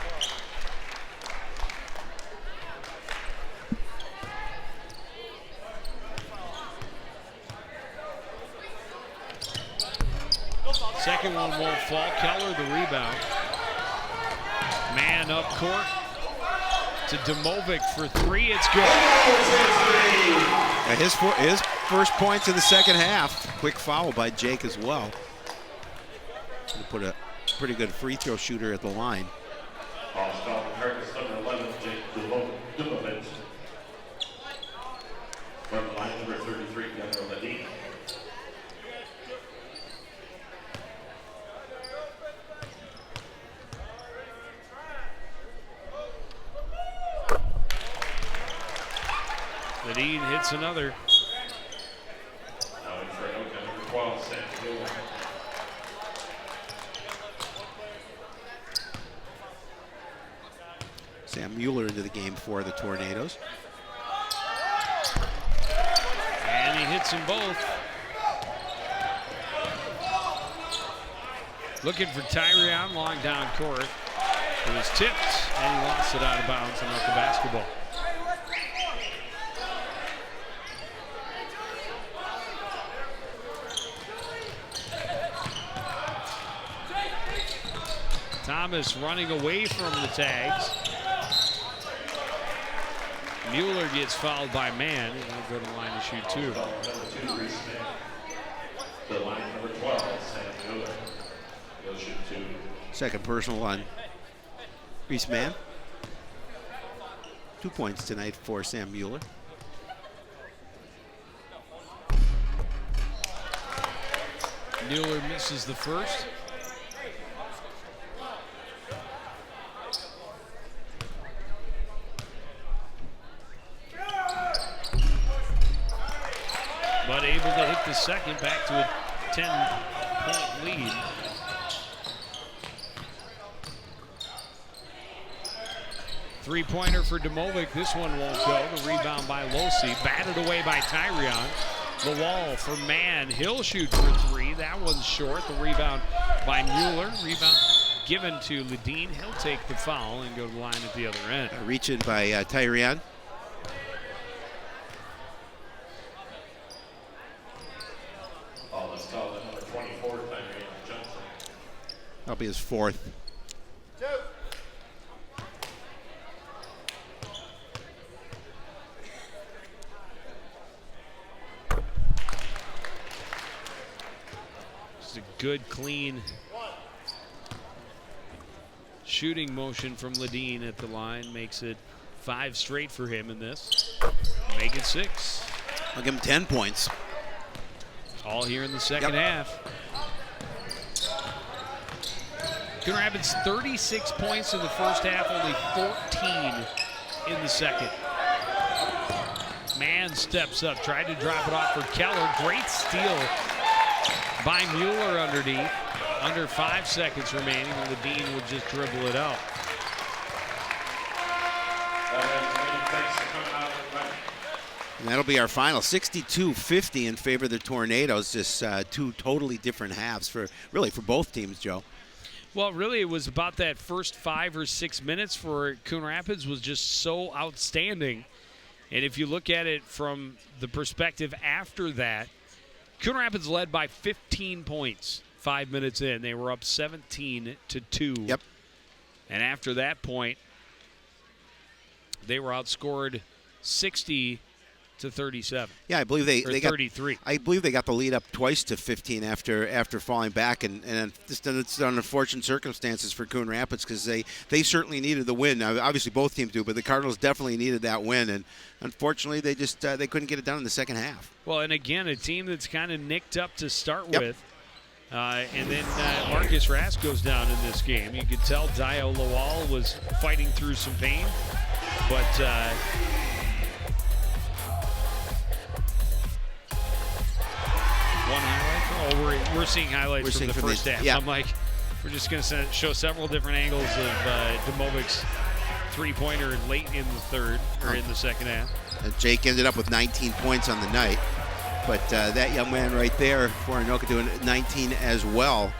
[SPEAKER 1] Second one won't fall. Keller the rebound. Man up court to Domovic for three. It's good.
[SPEAKER 2] His first points in the second half. Quick foul by Jake as well. Gonna put a pretty good free throw shooter at the line.
[SPEAKER 4] Cardinals number 11, Jake Domovic. From the line number 33, Gunnar Ledeen.
[SPEAKER 1] Ledeen hits another.
[SPEAKER 4] Now in for Anoka, number 12, Sam Mueller.
[SPEAKER 2] Sam Mueller into the game for the Tornadoes.
[SPEAKER 1] And he hits them both. Looking for Tyrion, long down court. It was tipped, and he lost it out of bounds and off the basketball. Thomas running away from the tags. Mueller gets fouled by Man, and he'll go to the line to shoot two.
[SPEAKER 4] The line number 12, Sam Mueller. He'll shoot two.
[SPEAKER 2] Second personal on Reese Mann. 2 points tonight for Sam Mueller.
[SPEAKER 1] Mueller misses the first. But able to hit the second, back to a 10-point lead. Three-pointer for Domovic. This one won't go. The rebound by Losi. Batted away by Tyrion. The wall for Man. He'll shoot for three. That one's short. The rebound by Mueller. Rebound given to Ledeen. He'll take the foul and go to the line at the other end.
[SPEAKER 2] Reach in by Tyrion.
[SPEAKER 4] forward timer, Johnson.
[SPEAKER 2] That'll be his fourth.
[SPEAKER 1] Just a good, clean shooting motion from Ledeen at the line. Makes it 5 straight for him in this. Make it 6.
[SPEAKER 2] I'll give him 10 points.
[SPEAKER 1] All here in the second half. Coon Rapids 36 points in the first half, only 14 in the second. Mann steps up, tried to drop it off for Keller. Great steal by Mueller underneath. Under 5 seconds remaining, and Ledeen would just dribble it out.
[SPEAKER 2] And that'll be our final, 62-50 in favor of the Tornadoes. Just 2 totally different halves for both teams, Joe.
[SPEAKER 1] Well, really, it was about that first 5 or 6 minutes for Coon Rapids was just so outstanding. And if you look at it from the perspective after that, Coon Rapids led by 15 points 5 minutes in. They were up 17-2.
[SPEAKER 2] Yep.
[SPEAKER 1] And after that point, they were outscored 60-37.
[SPEAKER 2] Yeah, I believe they got
[SPEAKER 1] 33.
[SPEAKER 2] I believe they got the lead up twice to 15 after falling back, and just it's unfortunate circumstances for Coon Rapids because they certainly needed the win. Now, obviously, both teams do, but the Cardinals definitely needed that win, and unfortunately, they just they couldn't get it done in the second half.
[SPEAKER 1] Well, and again, a team that's kind of nicked up to start with. And then Marcus Rask goes down in this game. You could tell Dio Lawal was fighting through some pain, but one highlight. Oh, we're seeing highlights from the first half.
[SPEAKER 2] Yeah.
[SPEAKER 1] I'm like, we're just going to show several different angles of Domovic's three-pointer late in the third or in the second half.
[SPEAKER 2] Jake ended up with 19 points on the night. But that young man right there for Anoka doing 19 as well.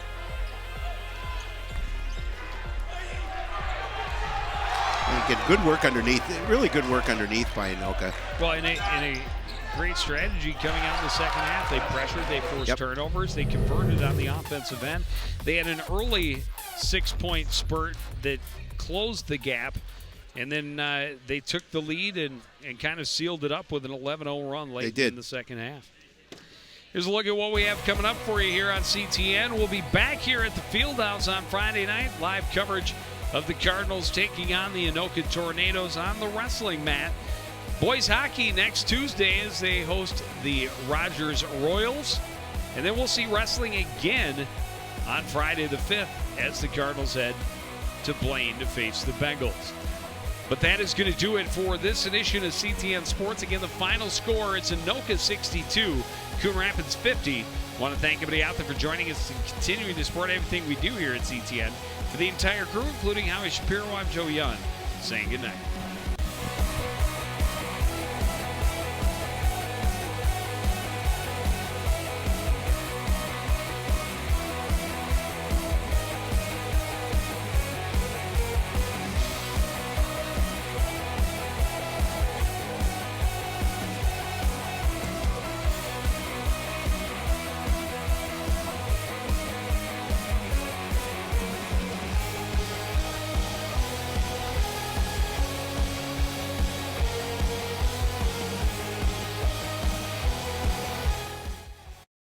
[SPEAKER 2] And get good work underneath, really good work underneath by Anoka.
[SPEAKER 1] Well, in a great strategy coming out in the second half. They pressured, they forced turnovers, they converted on the offensive end. They had an early 6-point spurt that closed the gap. And then they took the lead and kind of sealed it up with an 11-0 run late in the second half. Here's a look at what we have coming up for you here on CTN. We'll be back here at the Fieldhouse on Friday night. Live coverage of the Cardinals taking on the Anoka Tornadoes on the wrestling mat. Boys hockey next Tuesday as they host the Rogers Royals. And then we'll see wrestling again on Friday the 5th as the Cardinals head to Blaine to face the Bengals. But that is going to do it for this edition of CTN Sports. Again, the final score, it's Anoka 62, Coon Rapids 50. I want to thank everybody out there for joining us and continuing to support everything we do here at CTN. For the entire crew, including Howie Shapiro, I'm Joe Young, saying good night.